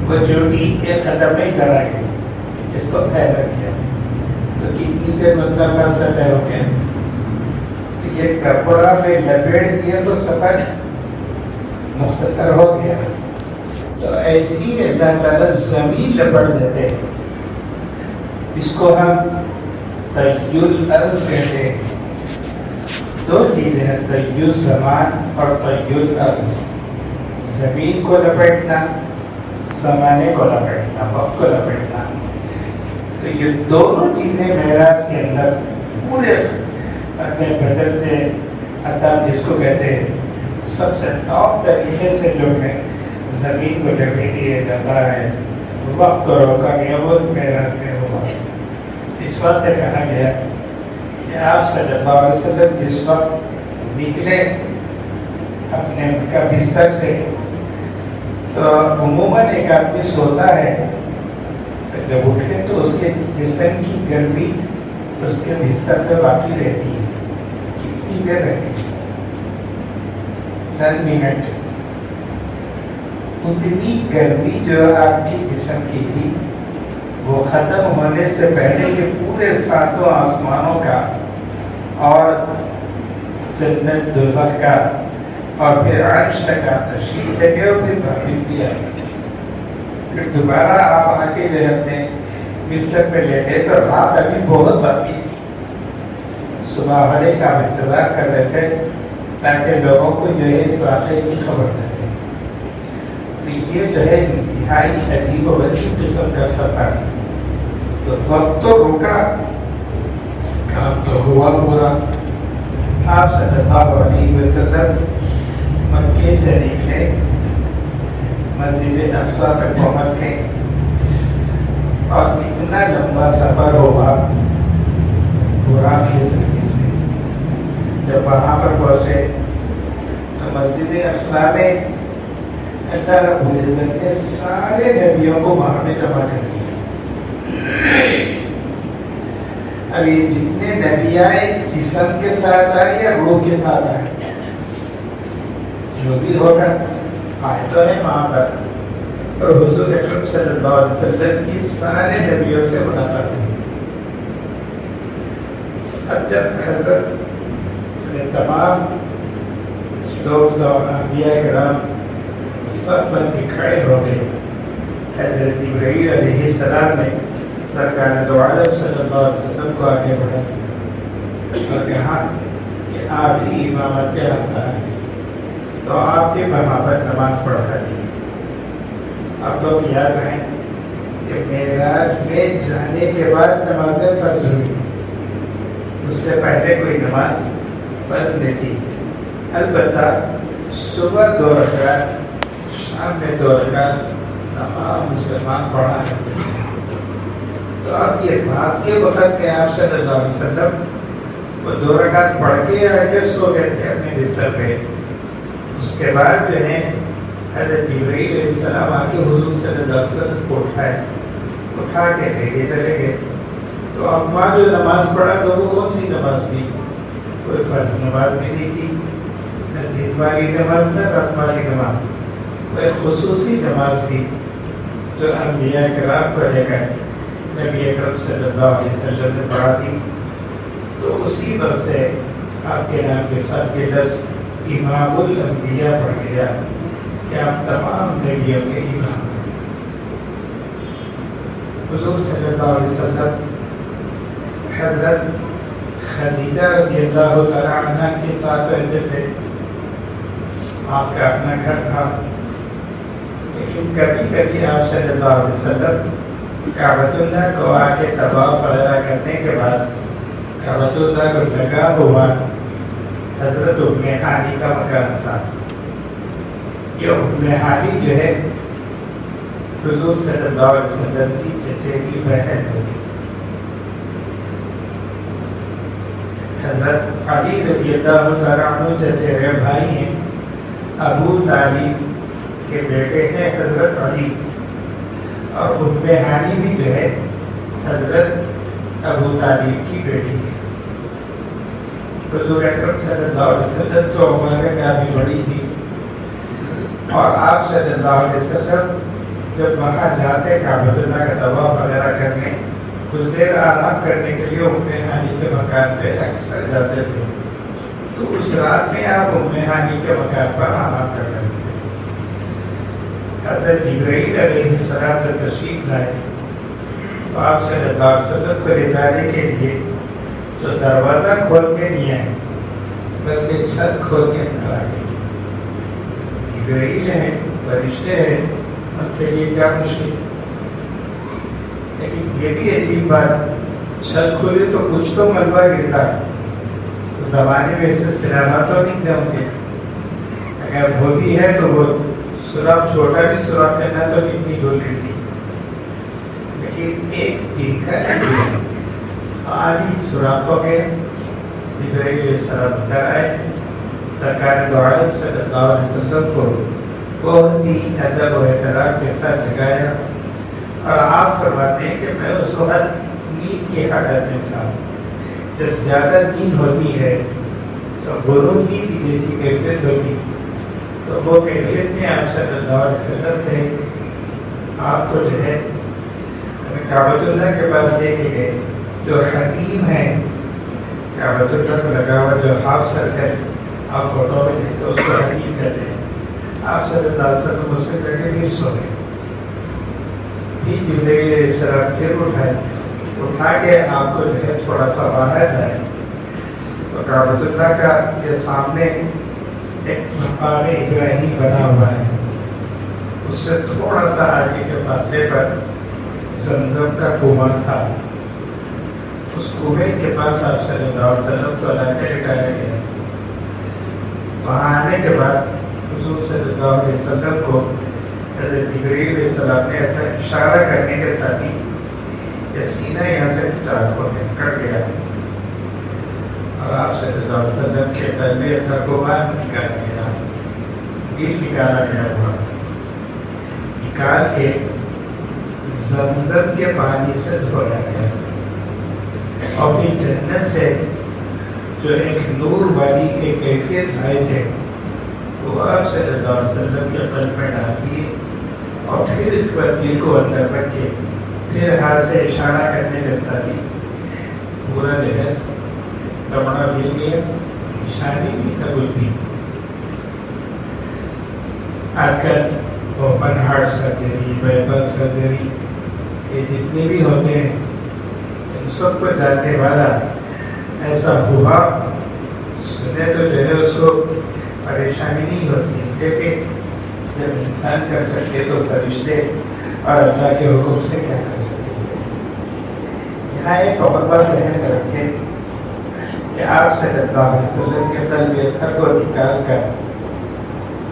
وہ چیوٹی ایک قدم میں ادھر آ گئی، اس کو پھیلا دیا، تو کتنی دیر مطلب میں اس کا طے ہو گیا؟ تو یہ کپڑا میں لپیٹ دیا تو سفر مختصر ہو گیا۔ تو ایسی اللہ تعالیٰ زمین لپٹ دیتے، اس کو ہم طی الارض کہتے ہیں۔ دو چیزیں ہیں، طی الزمان اور طی الارض، زمین کو لپیٹنا، زمانے کو لپیٹنا، وقت کو لپیٹنا۔ تو یہ دونوں چیزیں معراج کے اندر پورے اپنے بدلتے عطا جس کو کہتے ہیں سب سے ٹاپ طریقے سے جو ہے زمین کو لپیٹیا جاتا ہے، وقت کو روکا گیا، وہ معراج میں ہوا۔ اس وقت کہا گیا کہ آپ صلی اللہ علیہ وسلم جس وقت نکلے اپنے کا بستر سے، تو عموماً ایک آدمی سوتا ہے، تو جب اٹھے تو اس کے جسم کی گرمی اس کے بستر پہ باقی رہتی ہے۔ کتنی دیر رہتی ہے؟ چند منٹ۔ اتنی گرمی جو آپ کی جسم کی تھی وہ ختم ہونے سے پہلے یہ پورے ساتوں آسمانوں کا اور جنت دوزخ کا اور پھر عرش تک آپ تشریف لے گئے اور پھر واپس بھی آئے۔ پھر دوبارہ آپ آ کے جو اپنے بستر پہ لیٹے تو رات ابھی بہت باقی تھی، صبح والے کا انتظار کر رہے تھے تاکہ لوگوں کو جو ہے اس واقعے کی خبر دے۔ تو یہ جو ہے انتہائی عجیب و غریب قسم کا سفر، تو وقت تو رکا، کام تو ہوا پورا۔ آپ صلی اللہ علیہ وسلم مکے سے نکلے، مسجد اقصیٰ تک پہنچ گئے، اور اتنا لمبا سفر ہوا براق کے ذریعے سے۔ جب وہاں پر پہنچے تو مسجد اقصیٰ میں اللہ رب العزت نے سارے نبیوں کو وہاں پہ جمع کر دیا۔ اب یہ جتنے نبی آئے جسم کے ساتھ آئے یا روح کے ساتھ آئے، جو بھی ہوگا آئے تو ہے وہاں پر، اور حضور اکرم صلی اللہ علیہ وسلم کی سارے نبیوں سے ملاقات ہوئی۔ اب جب حضرت تمام لوگ انبیاء کرام سب بن کے کھڑے ہو گئے، حضرت جبرائیل علیہ السلام نے سرکار دو عالم صلی اللہ علیہ وسلم کو آگے بڑھا دیا اور کہا کہ آپ ہی امامت کے حقدار ہیں، تو آپ کے وہاں پر نماز پڑھا دی۔ آپ لوگ یاد رہیں کہ معراج میں جانے کے بعد نمازیں فرض ہوئی، اس سے پہلے کوئی نماز فرض نہیں تھی۔ البتہ صبح 2 رکعت، شام میں 2 رکعت تمام مسلمان پڑھا کرتے ہیں۔ تو اب یہ رات کے وقت میں آپ صلی اللہ علیہ وسلم وہ 2 رکعت پڑھ کے آگے سو گئے تھے اپنے بستر پہ۔ اس کے بعد جو ہے حضرت جبرائیل علیہ السلام آ کے حضور صلی اللہ علیہ وسلم کو اٹھا کے لے کے چلے گئے۔ تو اب وہاں جو نماز پڑھا تو وہ کون سی نماز تھی؟ کوئی فرض نماز بھی نہیں تھی، نہ دن والی نماز نہ رات والی نماز، وہ ایک خصوصی نماز تھی جو انبیاء کرام کو لے کر نبی اکرم صلی اللہ علیہ وسلم نے پڑھا تھی۔ تو اسی وقت سے آپ کے نام کے ساتھ یہ درس امام الانبیاء پڑھ گیا کہ آپ تمام نبیوں کے امام ہیں۔ حضور صلی اللہ علیہ وسلم حضرت خدیجہ رضی اللہ تعالیٰ عنہ کے ساتھ رہتے تھے۔ آپ کا اپنا گھر تھا، لیکن کبھی کبھی آپ صلی اللہ علیہ وسلم کعبۃ اللہ کو آ کے طواف وغیرہ کرنے کے بعد کعبۃ اللہ کو لگا ہوا حضرت ام ہانی کا مکان تھا۔ یہ ام ہانی جو ہے حضور صلی اللہ علیہ وسلم کی چچیری بہن ہوتی۔ حضرت علی رضی اللہ تعالیٰ عنہ چچیرے بھائی ہیں، ابو طالب کے بیٹے ہیں حضرت علی، اور ام ہانی بھی جو ہے حضرت ابو طالب کی بیٹی ہے۔ حضور اکرم صلی اللہ علیہ وسلم سے عمر کافی بڑی تھی، اور آپ صلی اللہ علیہ وسلم جب وہاں جاتے کعبۃ اللہ کا طواف وغیرہ کرنے، کچھ دیر آرام کرنے کے لیے ام ہانی کے مکان پہ اکثر جاتے تھے۔ تو اس رات میں آپ ام ہانی کے مکان پر آرام کر رہے تھے۔ حضرت جبرائیل علیہ السلام نے تشریف لائے تو آپ صلی اللہ علیہ وسلم کو لے کے لیے جو دروازہ کھول کے نہیں آئے بلکہ چھت کھول کے اندر آ گئے۔ جبرائیل ہیں، فرشتے ہیں، ان کے لیے کیا مشکل۔ لیکن یہ بھی عجیب بات، چھت کھولے تو کچھ تو ملبہ گرتا ہے۔ اس زمانے میں ایسے سراغ تو نہیں تھے ان کے، اگر وہ بھی ہے تو وہ سوراخ چھوٹا بھی سوراخ کرنا تو کتنی دور گرتی۔ لیکن ایک دن کا خالی سوراخ ہو گئے۔ جبرائیل علیہ السلام اتر آئے، سرکار دو عالم صلی اللہ علیہ وسلم کو بہت ہی ادب و احترام کے ساتھ جگایا، اور آپ فرماتے ہیں کہ میں اس وقت نیند کی حالت میں تھا۔ جب زیادہ نیند ہوتی ہے تو غنودگی کی جیسی کیفیت ہوتی، تو وہ کیفیت میں آپ صلی اللہ علیہ وسلم تھے۔ آپ کو جو ہے کعبۃ اللہ کے پاس لے کے گئے، جو حکیم ہے کعبۃ اللہ کو لگا ہوا جو ہاف سرکل آپ فوٹو میں دیکھتے اس کو حکیم کہتے ہیں۔ آپ صلی اللہ علیہ وسلم اس میں کر کے پھر سو گئے۔ پھر جبرائیل علیہ السلام پھر اٹھا کے آپ کو جو ہے تھوڑا سا باہر لائے، تو کعبۃ اللہ کا یہ سامنے ایک مقام ابراہیم بنا ہوا ہے، اس سے تھوڑا سا آگے کے فاصلے پر زمزم کا کنواں تھا۔ اس کنویں کے پاس آپ صلی اللہ علیہ وسلم کو لا کے لٹایا گیا۔ وہاں آنے کے بعد حضور صلی اللہ علیہ وسلم کو حضرت جبرائیل علیہ السلام نے ایسا اشارہ کرنے کے ساتھ ہی یہ سینہ یہاں سے چاک ہو گیا، کٹ گیا، اور آپ صلی اللہ علیہ وسلم کے قلبِ ترکمان نکالا گیا، دل نکالا گیا ہوا، نکال کے زمزم کے پانی سے دھویا گیا، اور پھر جنت سے جو ایک نور والی کے کیفیت آئے تھے وہ آپ صلی اللہ علیہ وسلم کے قلب میں ڈال دیے، اور پھر اس پر دل کو اندر رکھ کے پھر ہاتھ سے اشارہ کرنے کے ساتھ ہی پورا لحاظ چمڑا مل گیا، نشانی بھی قبول بھی۔ آج کل open heart surgery, by pass surgery, یہ جتنے بھی ہوتے ہیں ان سب کو جاننے والا ایسا ہوا سنے تو جو ہے اس کو پریشانی نہیں ہوتی، اس لیے کہ جب انسان کر سکتے تو فرشتے اور اللہ کے حکم سے کیا کر سکتے ہیں۔ یہاں ایک اور بات ذہن میں رکھیں کہ آپ صلی اللہ علیہ وسلم کے قلب اتھر کو نکال کر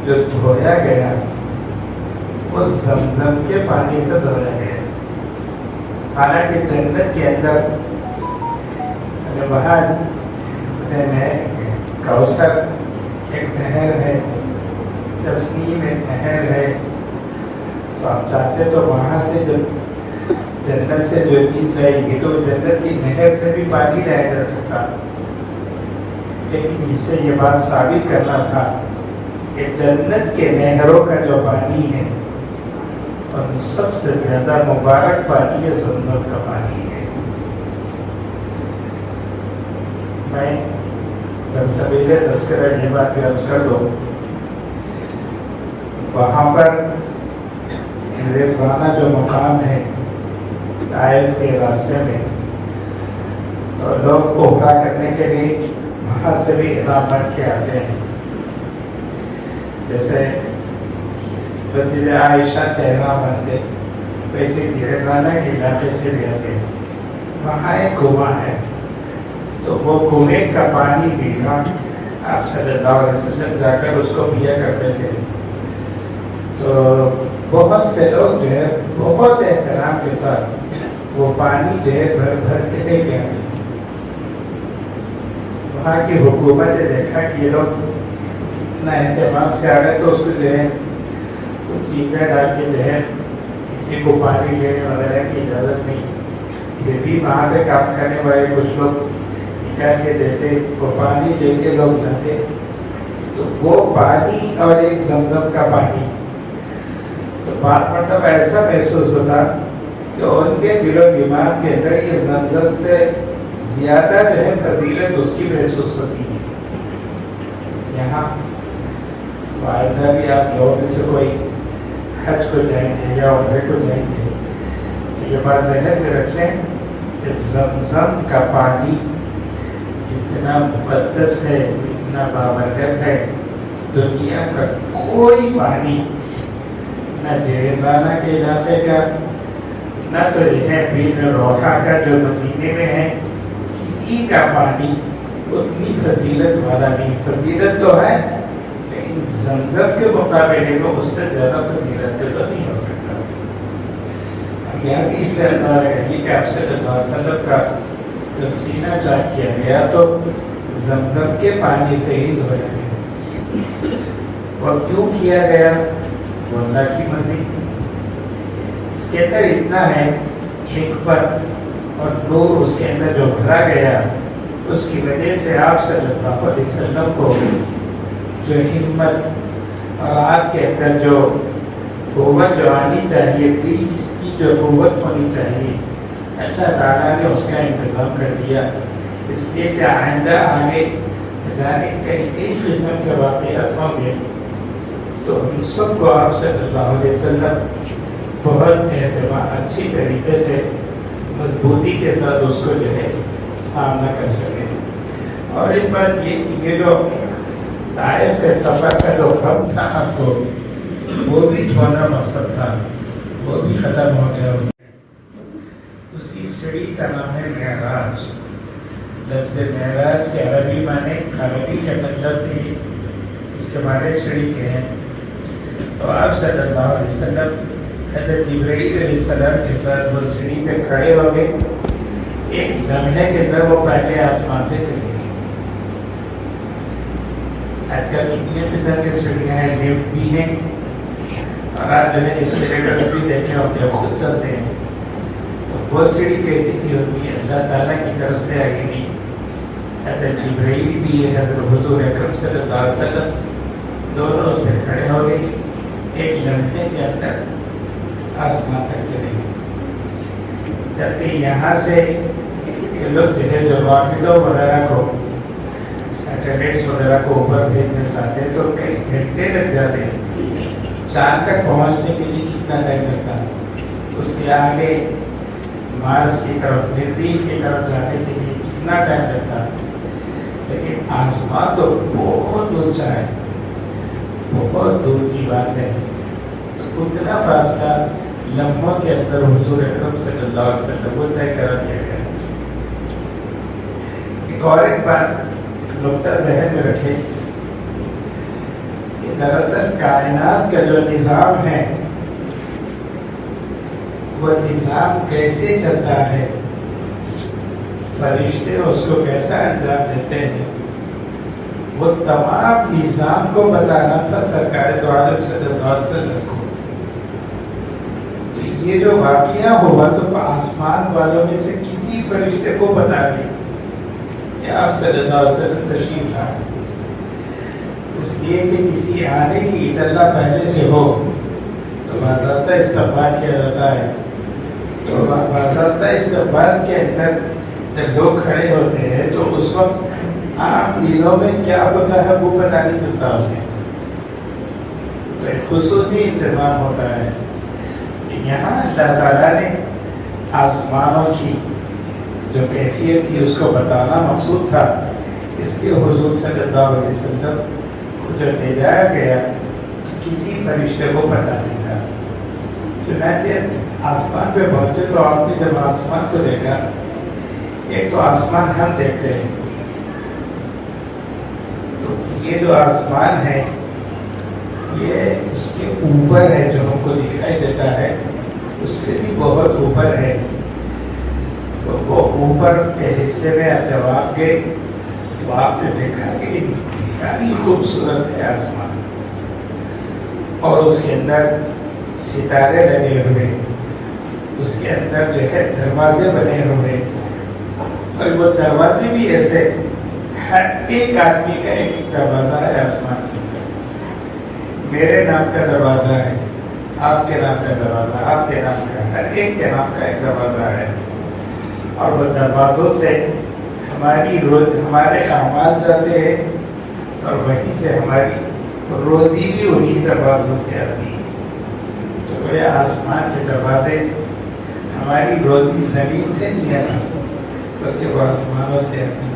جو دھویا گیا وہ زمزم کے پانی سے دھویا گیا. حالانکہ جنت کے اندر وہاں کوثر ایک نہر ہے, تسنیم ایک نہر ہے, تو آپ چاہتے تو وہاں سے جب جنت سے جو چیز جائے گی تو جنت کی نہر سے بھی پانی لایا جا سکتا, لیکن اس سے یہ بات ثابت کرنا تھا کہ جنت کے نہروں کا جو پانی ہے اور سب سے زیادہ مبارک پانی ہے زمزم کا پانی ہے. میں سبیل تذکرہ یہ بات بھی عرض کر دوں, وہاں پر میرے پرانا جو مقام ہے طائف کے راستے میں, تو لوگ عمرہ کرنے کے لیے وہاں سے بھی احرام بن کے آتے ہیں. جیسے مسجد عائشہ سے احرام بنتے ویسے جہرانہ کے علاقے سے بھی آتے ہیں. وہاں ایک کنواں ہے, تو وہ کنویں کا پانی پینا آپ صلی اللہ علیہ وسلم جا کر اس کو پیا کرتے تھے. تو بہت سے لوگ جو ہے بہت احترام کے ساتھ وہ پانی جو ہے بھر بھر کے لے کے آتے تھے. وہاں کی حکومت نے دیکھا کہ یہ لوگ اتنا اہتمام سے آ رہے تو اس کو جو ہے کچھ چیزیں ڈال کے جو ہے کسی کو پانی لینے وغیرہ کی اجازت نہیں. پھر بھی وہاں پہ کام کرنے والے کچھ لوگ نکال کے دیتے, وہ پانی لے کے لوگ جاتے. تو وہ پانی اور ایک زمزم کا پانی, تو بات مطلب ایسا محسوس ہوتا کہ ان کے دل و دماغ کے اندر یہ زمزم سے زیادہ جو ہے فضیلت اس کی محسوس ہوتی ہے. یہاں والدہ بھی آپ لوگوں میں سے کوئی حج کو جائیں گے یا عمرے کو جائیں گے تو یہ بات ذہن میں رکھیں کہ زمزم کا پانی جتنا مقدس ہے, جتنا بابرکت ہے, دنیا کا کوئی پانی, نہ جہرانہ کے علاقے کا, نہ تو یہ ہے بین روحا کا جو مدینے میں ہے, کسی کا پانی اتنی فضیلت والا نہیں. فضیلت تو ہے لیکن زمزم کے مقابلے میں اس سے زیادہ فضیلت تو نہیں ہو سکتا. اب یہاں بھی اس سے اندازہ ہے کہ آپ صلی اللہ علیہ وسلم کا جو سینہ چاک کیا گیا تو زمزم کے پانی سے ہی دھویا گیا. اور کیوں کیا گیا وہ اللہ کی مرضی. اس کے اندر اتنا ہے حکمت اور نور اس کے اندر جو بھرا گیا, اس کی وجہ سے آپ صلی اللہ علیہ وسلم کو جو ہمت اور آپ کے اندر جو قوت جو آنی چاہیے, دل کی جو قوت ہونی چاہیے, اللہ تعالیٰ نے اس کا انتظام کر دیا. اس لیے کہ آئندہ آگے جانے کئی قسم کے واقعات ہوں گے تو ان سب کو آپ صلی اللہ علیہ وسلم بہت اہتمام اچھی طریقے سے مضبوطی کے ساتھ اس کو جو ہے سامنا کر سکیں. اور ایک بات یہ کہ یہ جو طائف کے سفر کا جو غم تھا آپ کو, وہ بھی چھوڑنا مقصد تھا, وہ بھی ختم ہو گیا. اسی سیڑھی کا نام ہے معراج. لفظ معراج کے عربی معنی, عربی کے مطلب سے اس کے معنی سیڑھی کے ہیں. تو آپ صلی اللہ علیہ وسلم حضرت جبرائیل علیہ السلام کے ساتھ وہ سیڑھی پہ کھڑے ہو گئے. ایک لمحے کے اندر وہ پہلے آسمان پہ چلے گئے. آج کل کتنے قسم کی سیڑھیاں ہیں, لفٹ بھی ہیں, اور آپ جو ہے اس ایلیویٹر بھی دیکھے ہوں کہ خود چلتے ہیں. تو وہ سیڑھی کیسی تھی ہوتی ہے, اللہ تعالیٰ کی طرف سے آئی نہیں. حضرت جبرائیل بھی ہے, حضرت حضور اکرم صلی اللہ علیہ وسلم دونوں اس پہ کھڑے ہو گئے. ایک لمحے کے اندر آسمان تک چلے گئے. جبکہ یہاں سے لوگ جو ہے جو راکٹوں وغیرہ کو, سیٹلائٹس وغیرہ کو اوپر بھیجنا چاہتے ہیں تو کئی گھنٹے لگ جاتے ہیں. چاند تک پہنچنے کے لیے کتنا ٹائم لگتا ہے, اس کے آگے مارس کی طرف, مریخ کی طرف جانے کے لیے کتنا ٹائم لگتا ہے. لیکن آسمان تو بہت اونچا ہے, بہت دور کی بات ہے. تو اتنا فاصلہ لمحوں کے اندر حضور اکرم صلی اللہ علیہ وسلم کو طے کرا دیا گیا. ایک اور ایک بات نقطہ ذہن میں رکھیں کہ دراصل کائنات کا جو نظام ہے وہ نظام کیسے چلتا ہے، فرشتے اس کو کیسا انجام دیتے ہیں، وہ تمام نظام کو بتانا تھا سرکار دو عالم صلی اللہ علیہ وسلم کو۔ تو یہ جو واقعہ ہوا تو آسمان والوں میں سے کسی فرشتے کو بتا دیا کہ آپ صلی اللہ علیہ وسلم تشریف لائیں، اس لیے کہ کسی آنے کی اطلاع پہلے سے ہو تو باضابطہ استقبال کیا جاتا ہے۔ تو باضابطہ استقبال کے اندر جب لوگ کھڑے ہوتے ہیں تو اس وقت عام دلوں میں کیا ہوتا ہے وہ پتہ نہیں چلتا اسے، تو ایک خصوصی انتظام ہوتا ہے۔ یہاں اللہ تعالیٰ نے آسمانوں کی جو کیفیت تھی اس کو بتانا مقصود تھا، اس لیے حضور صلی اللہ علیہ وسلم کو جب لے جایا گیا تو کسی فرشتے کو پتہ نہیں تھا۔ چنانچہ آسمان پہ پہنچے تو آپ نے جب آسمان کو دیکھا، ایک تو آسمان ہم دیکھتے ہیں، تو یہ جو آسمان ہے یہ اس کے اوپر ہے، جو ہم کو دکھائی دیتا ہے اس سے بھی بہت اوپر ہے۔ تو وہ اوپر کے حصے میں جب آپ گئے تو آپ نے دیکھا کہ انتہائی خوبصورت ہے آسمان، اور اس کے اندر ستارے لگے ہوئے، اس کے اندر جو ہے دروازے بنے ہوئے، اور وہ دروازے بھی ایسے، ہر ایک آدمی کا ایک دروازہ ہے آسمان کے اندر۔ میرے نام کا دروازہ ہے، آپ کے نام کا دروازہ، آپ کے نام کا، ہر ایک کے نام کا ایک دروازہ ہے، اور وہ دروازوں سے ہمارے اعمال جاتے ہیں، اور وہیں سے ہماری روزی بھی انہیں دروازوں سے آتی ہے۔ تو یہ آسمان کے دروازے، ہماری روزی زمین سے نہیں آتی بلکہ وہ آسمانوں سے آتی ہے۔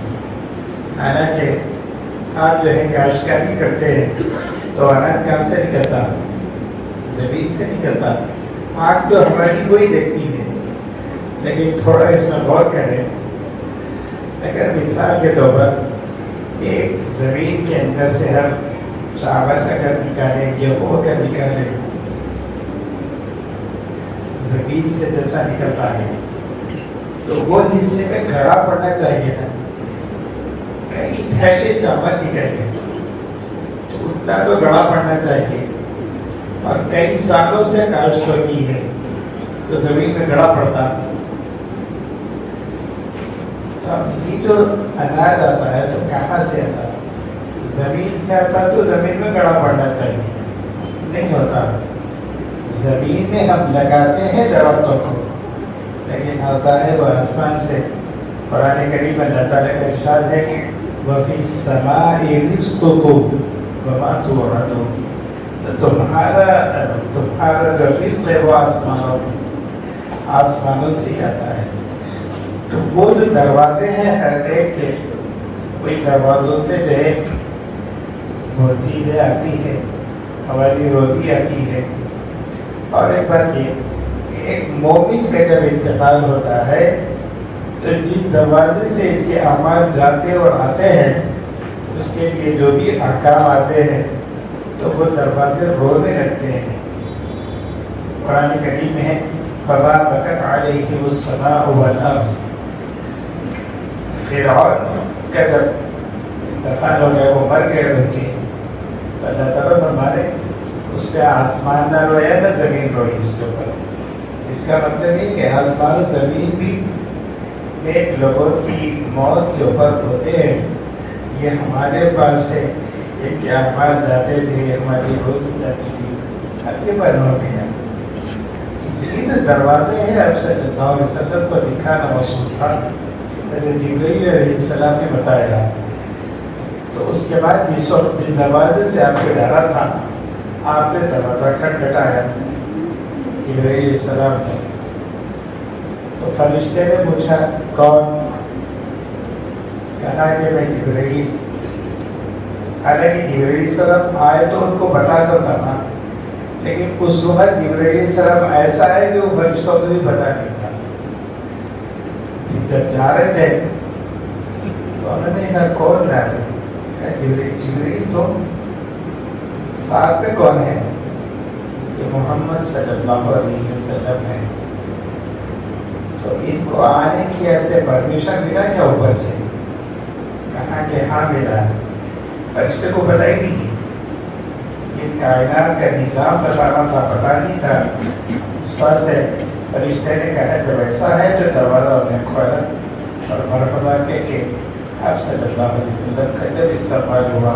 حالانکہ آپ جو ہے کاشتکاری کرتے ہیں تو اناج کہاں سے نکلتا؟ زمین سے نکلتا۔ آنکھ تو ہماری کوئی دیکھتی ہے، لیکن تھوڑا اس میں غور کریں، اگر مثال کے طور پر ایک زمین کے اندر سے ہم چاول اگر نکالیں، گیہوں اگر نکالیں، زمین سے جیسا نکلتا ہے تو وہ حصے میں گھڑا پڑنا چاہیے تھا، کئی تھیلے چاول نکلے تو اتنا تو گڑا پڑنا چاہیے، اور کئی سالوں سے کاشت ہوتی ہے تو زمین میں گڑا پڑتا۔ تو اب یہ جو اناج آتا ہے تو کہاں سے آتا؟ زمین سے آتا تو زمین میں گڑا پڑنا چاہیے، نہیں ہوتا۔ زمین میں ہم لگاتے ہیں درختوں کو، لیکن آتا ہے وہ آسمان سے۔ قرآن کریم اللہ تعالیٰ کا ارشاد ہے کہ وَفِي السَّمَاءِ رِزْقُكُمْ وَمَا تُوعَدُونَ، تو تمہارا جو رزق ہے وہ آسمانوں سے ہی آتا ہے۔ تو وہ جو دروازے ہیں ہر ایک کے، وہی دروازوں سے جو ہے وہ چیزیں آتی ہے، ہماری روزی آتی ہے۔ اور ایک بات یہ، ایک مومن کا جب انتقال ہوتا ہے تو جس دروازے سے اس کے اعمال جاتے اور آتے ہیں، اس کے لیے جو بھی احکام آتے ہیں تو وہ دروازے رونے لگتے ہیں۔ قرآن کریم میں ہے فَضَاقَتْ عَلَيْهِمُ السَّمَاءُ وَالْأَرْضُ۔ فرعون کا جب انتقال ہو گیا، وہ مر گئے ان کے، تو اللہ تعالیٰ فرمانے اس پہ آسمان نہ رویا نہ زمین روئی اس کے اوپر۔ اس کا مطلب یہ کہ آسمان و زمین بھی ایک لوگوں کی موت کے اوپر ہوتے ہیں، یہ ہمارے پاس ہے، ان کے اعمال جاتے تھے، ہماری روزی جاتی تھی، اب یہ بند ہو گیا۔ یہ جو دروازے ہیں اب صلی اللہ علیہ وسلم کو دکھانا موصول تھا، حضرت جبرائیل علیہ السلام نے بتایا۔ تو اس کے بعد جس وقت جس دروازے سے آپ کو ڈرا تھا، آپ نے دروازہ کھٹکھٹایا جبرائیل علیہ السلام نے، تو فرشتے نے پوچھا کون؟ کہا کہ میں جبرائیل۔ حالانکہ جبرائیل علیہ السلام آئے تو ان کو بتاتا تھا، لیکن اس وقت جبرائیل علیہ السلام ایسا ہے کہ وہ فرشتوں کو بھی بتا نہیں تھا۔ جب جا رہے تھے تو انہوں نے کہا کون لا رہے؟ جبرائیل تم ساتھ میں کون ہے؟ کہ محمد صلی اللہ علیہ وسلم ہے. تو ان کو آنے کی ایسے پرمیشن ملا کیا اوپر سے؟ کہا کہ ہاں ملا. فرشتے کو پتہ ہی نہیں، ان کائنات کا نظام بتانا تھا، پتہ نہیں تھا. اس واسطے فرشتے نے کہا جب ایسا ہے تو دروازہ انہیں کھولا اور مرحبا کہہ کے آپ صلی اللہ علیہ وسلم کا جب استقبال ہوا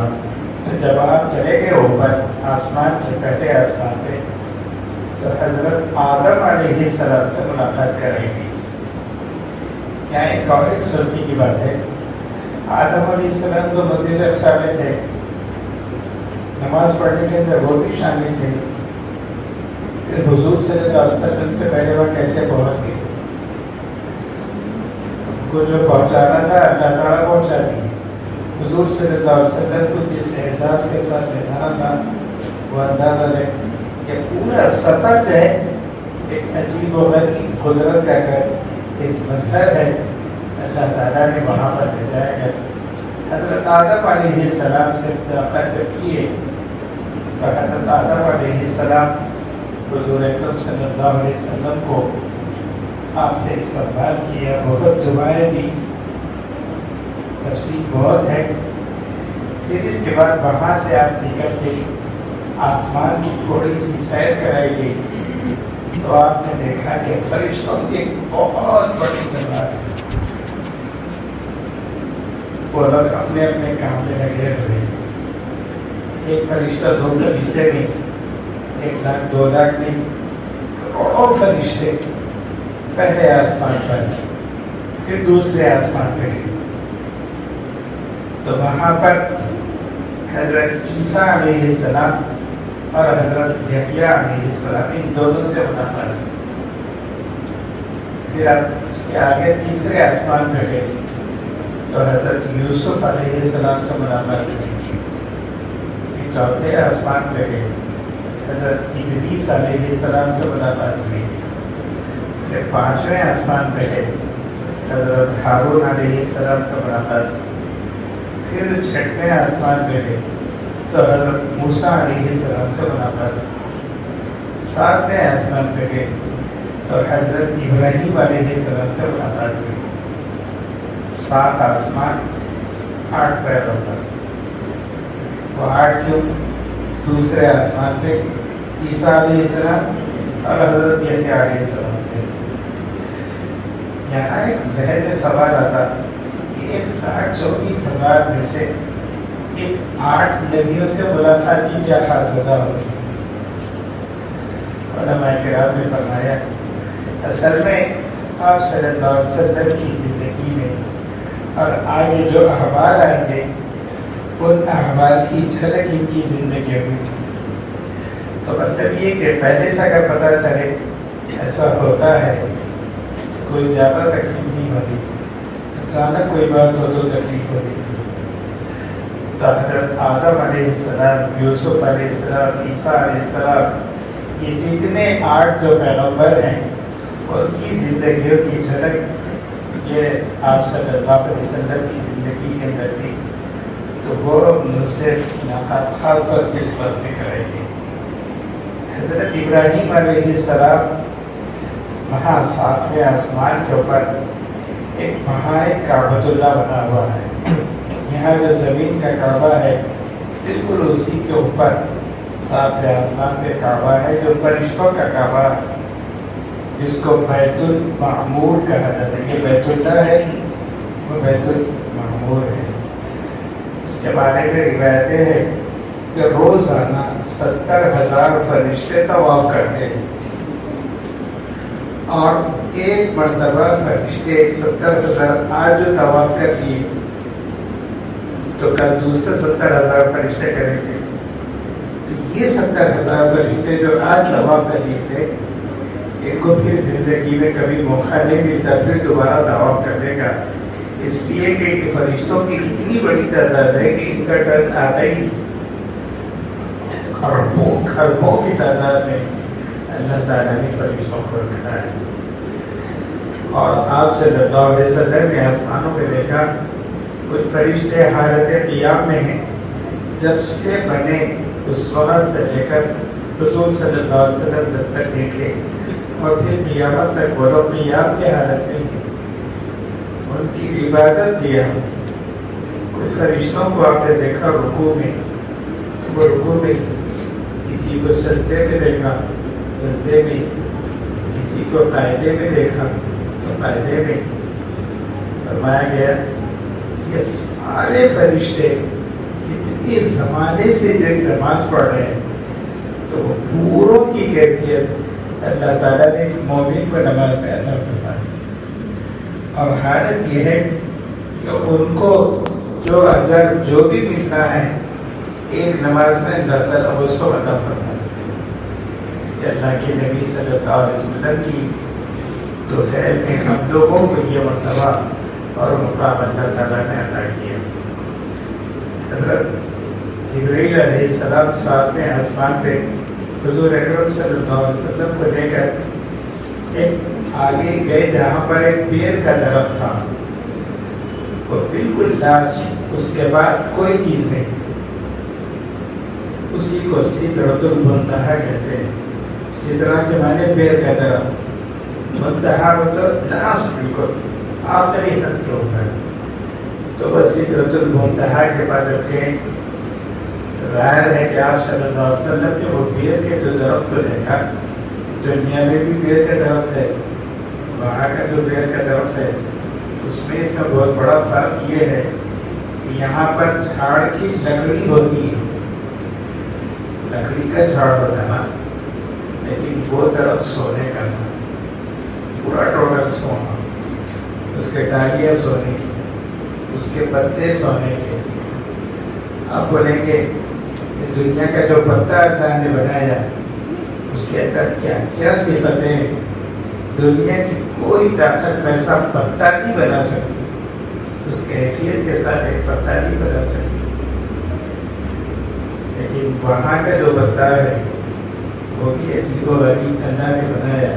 تو جب آپ چلے گئے اوپر آسمان کے پہلے آسمان پہ تو حضرت آدم علیہ السلام سے ملاقات کر رہی تھی. یہاں ایک اور ایک سنتی کی بات ہے، آدم علیہ السلام تو مسجد اقصی میں تھے، نماز پڑھنے کے اندر وہ بھی شامل تھے. پھر حضور صلی اللہ علیہ وسلم سے پہلے وہ کیسے پہنچ گئے؟ ان کو جو پہنچانا تھا اللہ تعالیٰ پہنچا دی. حضور صلی اللہ علیہ وسلم کو جس احساس کے ساتھ بتانا تھا وہ اندازہ لے کہ پورا سفر جو ہے ایک عجیب و غریب قدرت کا کر ایک مظہر ہے اللہ تعالیٰ نے وہاں پر بھیجایا ہے. حضرت آدم علیہ السلام سے ملاقات کیے تو حضرت آدم علیہ السلام حضور اکرم صلی اللہ علیہ وسلم کو آپ سے استقبال کیا، بہت دعائیں دی، تفصیل بہت ہے. پھر اس کے بعد وہاں سے آپ نکل کے آسمان کی تھوڑی سی سیر کرائی گئی تو آپ نے دیکھا کہ فرشتوں کی ایک بہت بڑی جماعت ہے. وہ لوگ اپنے اپنے کام میں لگے ہوئے، ایک فرشتہ دو فرشتے نہیں، 1 لاکھ 2 لاکھ نہیں، کروڑوں فرشتے پہلے آسمان پر پھر دوسرے آسمان پہ گئے. تو وہاں پر حضرت عیسیٰ علیہ السلام اور حضرت یحییٰ علیہ السلام ان دونوں سے ملاقات ہوئی. پھر آپ اس کے آگے تیسرے آسمان پہ گئے تو حضرت یوسف علیہ السلام سے ملاقات ہوئی. پھر چوتھے آسمان پہ گئے حضرت ادریس علیہ السلام سے ملاقات ہوئی. پھر 5ویں آسمان پہ گئے حضرت ہارون علیہ السلام سے ملاقات ہوئی. پھر 6ویں آسمان پہ گئے تو حضرت موسیٰ علیہ السلام سے ملاقات ہوئی. 7ویں آسمان پہ گئے تو حضرت ابراہیم علیہ السلام سے ملاقات ہوئی. 7 آسمان 8 پیغمبر. وہ 8 کیوں؟ دوسرے آسمان پہ عیسیٰ علیہ السلام اور حضرت یحییٰ علیہ السلام تھے. یہاں ایک ذہن میں سوال آتا، 1,24,000 میں سے ان 8 نبیوں سے ملاقات کی کیا خاص وجہ ہوگی؟ علماء کرام نے فرمایا اصل میں آپ صلی اللہ علیہ وسلم کی زندگی میں اور آگے جو احوال آئیں گے ان احوال کی جھلک ان کی زندگی میں. تو مطلب یہ کہ پہلے سے اگر پتہ چلے ایسا ہوتا ہے تو کوئی زیادہ تکلیف نہیں ہوتی، اچانک کوئی بات ہو تو تکلیف ہوتی ہے. تو حضرت آدم علیہ السلام، یوسف علیہ السلام، عیسیٰ علیہ السلام، یہ جتنے 8 جو پیغمبر ہیں ان کی زندگیوں کی جھلک یہ آپ صلی اللہ علیہ وسلم کی زندگی کے اندر تھی. تو وہ مجھ سے ملاقات خاص طور سے اس وقت سے کریں گے. حضرت ابراہیم علیہ السلام وہاں 7ویں آسمان کے اوپر وہاں ایک کعبۃ اللہ بنا ہوا ہے. یہاں جو زمین کا کعبہ ہے بالکل اسی کے اوپر 7ویں آسمان پہ کعبہ ہے جو فرشتوں کا کعبہ ہے جس کو بیت المعمور کہا جاتا ہے. یہ بیت اللہ ہے، وہ بیت المعمور ہے. اس کے بارے میں روایتیں ہیں کہ روزانہ 70,000 فرشتے طواف کرتے ہیں اور ایک مرتبہ فرشتے 70,000 آج جو طواف کر دیے تو کل دوسرے 70,000 فرشتے کریں گے. تو یہ 70,000 فرشتے جو آج طواف کر دیے تھے ان کو پھر زندگی میں کبھی موقع نہیں ملتا پھر دوبارہ طواف کرنے کا، اس لیے کہ فرشتوں کی اتنی بڑی تعداد ہے کہ ان کا ٹرن آتا ہی نہیں. خربوں کی تعداد میں اللہ تعالیٰ نے فرشتوں کو رکھا ہے. اور آپ صلی اللہ علیہ وسلم نے آسمانوں میں دیکھا کچھ فرشتے حالت قیام میں ہیں، جب سے بنے اس وقت سے لے کر حضور صلی اللہ علیہ وسلم جب تک دیکھے اور پھر قیامت تک وہ لوگ قیام کی حالت میں ان کی عبادت دیا. کوئی فرشتوں کو آپ نے دیکھا رکوع میں تو وہ رکوع میں، کسی کو سجدے میں دیکھا سجدے میں، کسی کو قاعدے میں دیکھا تو قاعدے میں. فرمایا گیا یہ سارے فرشتے اتنی زمانے سے جو نماز پڑھ رہے ہیں تو وہ پوروں کی کیفیت اللہ تعالیٰ نے مومن کو نماز میں عطا فرما دی. اور حالت یہ ہے کہ ان کو جو اجر جو بھی ملنا ہے ایک نماز میں اللہ تعالیٰ وہ سب عطا فرما دیتے ہیں. یہ اللہ کے نبی صلی اللہ علیہ وسلم کی تو خیر میں ہم لوگوں کو یہ مرتبہ اور مقام اللہ تعالیٰ نے عطا کیا. حضرت جبرائیل علیہ السلام ساتھ میں آسمان پہ حضور اکرم صلی اللہ علیہ وسلم کو لے کر ایک آگے گئے جہاں پر ایک پیر کا درخت تھا. وہ بالکل لاسٹ، اس کے بعد کوئی چیز نہیں. اسی کو سدرۃ المنتہا کہتے ہیں. سدرہ کے معنی پیر کا درخت، منتہا مطلب لاسٹ، بالکل آخری حد کے اوپر. تو وہ سدرۃ المنتہا کے بعد جب گئے ظاہر ہے کہ آپ صلی اللہ علیہ وسلم نے وہ پیر کے جو درخت کو دیکھا. دنیا میں بھی پیر کا درخت ہے، وہاں کا جو پیر کا درخت ہے اس میں اس کا بہت بڑا فرق یہ ہے کہ یہاں پر جھاڑ کی لکڑی ہوتی ہے، لکڑی کا جھاڑ ہوتا ہے نا، لیکن وہ درخت سونے کا تھا، پورا ٹوٹل سونا. اس کے ڈالیاں سونے کی، اس کے پتے سونے کے. آپ بولیں گے دنیا کا جو پتا اللہ نے بنایا اس کے اندر کیا کیا صفتیں ہیں. دنیا کی کوئی طاقت ویسا پتا نہیں بنا سکتی، اس کیفیت کے ساتھ ایک پتا نہیں بنا سکتی. لیکن وہاں کا جو پتا ہے وہ بھی عجیب و غریب اللہ نے بنایا.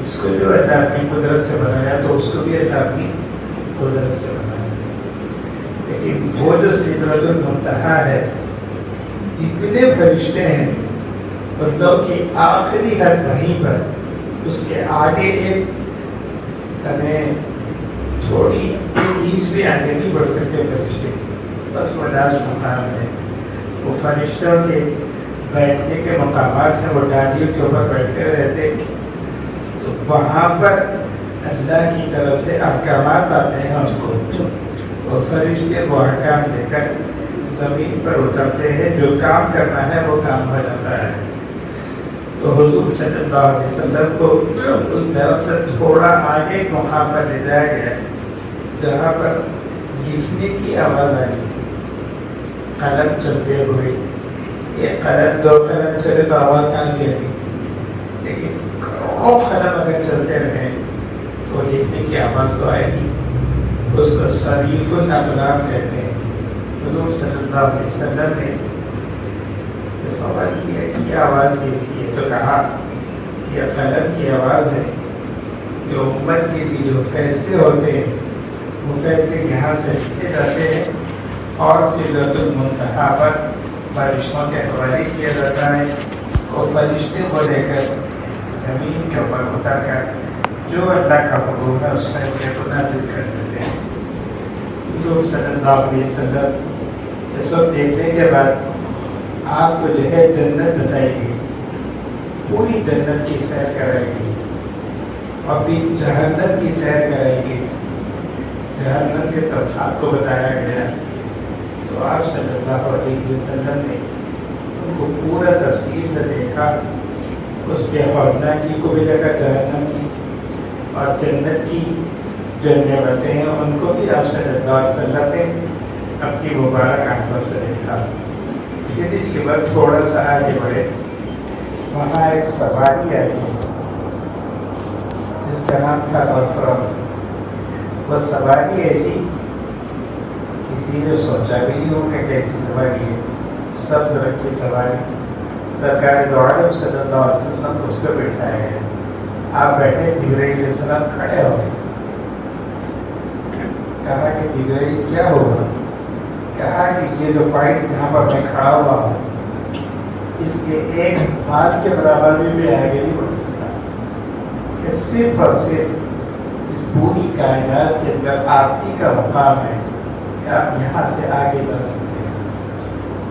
اس کو جو اللہ اپنی قدرت سے بنایا تو اس کو بھی اللہ اپنی قدرت سے بنایا. لیکن وہ جو سدرۃ المنتہا ہے، جتنے فرشتے ہیں ان لوگ کی آخری حد وہیں پر، اس کے آگے ایک تھوڑی ایک انچ بھی آگے نہیں بڑھ سکتے فرشتے. بس وہ لاش مقام ہے. وہ فرشتوں کے بیٹھنے کے مقامات ہیں، وہ ڈالیوں کے اوپر بیٹھتے رہتے. تو وہاں پر اللہ کی طرف سے احکامات آتے ہیں ان کو، اور فرشتے وہ احکام لے کر زمین پر اترتے ہیں. جو کام کرنا ہے وہ کام ہو جاتا ہے. تو حضور صلی اللہ علیہ وسلم کو اس درخت سے تھوڑا آگے ایک مقام پر لے جایا گیا جہاں پر لکھنے کی آواز آ رہی تھی، قلم چلتے ہوئے. ایک قلم دو قلم چلے تو آواز کہاں سے آتی، لیکن کروڑوں قلم اگر چلتے رہے تو لکھنے کی آواز تو آئے گی. اس کو صریف الاقلام کہتے ہیں. حضور صلی اللہ علیہ وسلم نے سوال کیا کہ یہ آواز کیسی ہے، تو کہا یہ قلم کی آواز ہے. جو امت کے لیے جو فیصلے ہوتے ہیں وہ فیصلے یہاں سے لکھے جاتے ہیں اور سدرۃ المنتہا پر فرشتوں کے حوالے کیا جاتا ہے. اور فرشتے کو لے کر زمین کے اوپر اتر کر جو اللہ کا حکم ہے اس فیصلے کو نافذ کر دیتے ہیں. حضور صلی اللہ علیہ وسلم اس وقت دیکھنے کے بعد آپ کو جو ہے جنت بتائے گی، پوری جنت کی سیر کرائے گی، اور بھی جہنم کی سیر کرائے گی. جہنم کے طبقات کو بتایا گیا. تو آپ صلی اللہ علیہ وسلم نے ان کو پورا تفصیل سے دیکھا. اس کے ہولناکی کو بھی دیکھا، جہنم کی اور جنت کی جو نعمتیں ہیں ان کو بھی آپ صلی اللہ علیہ وسلم نے اپنی مبارک آنکھوں سے دیکھا. لیکن اس کے بعد تھوڑا سا آگے بڑھے، وہاں ایک سواری آئی جس کا نام تھا رفرف. وہ سواری ایسی کسی نے سوچا بھی نہیں ہوگا کیسی سواری ہے. سبز رنگ کی سواری. سرکار دو عالم صلی اللہ علیہ وسلم اس پہ بٹھایا گیا. آپ بیٹھے، جبرائیل علیہ السلام کھڑے ہو گئے. کہا کہ جبرائیل کیا ہوگا؟ کہا کہ یہ جو پوائنٹ جہاں پر میں کھڑا ہوا ہوں اس کے ایک ہاتھ کے برابر بھی آگے نہیں بڑھ سکتا. یہ صرف اور صرف اس پوری کائنات کے اندر آپ ہی کا مقام ہے کہ آپ یہاں سے آگے جا سکتے ہیں.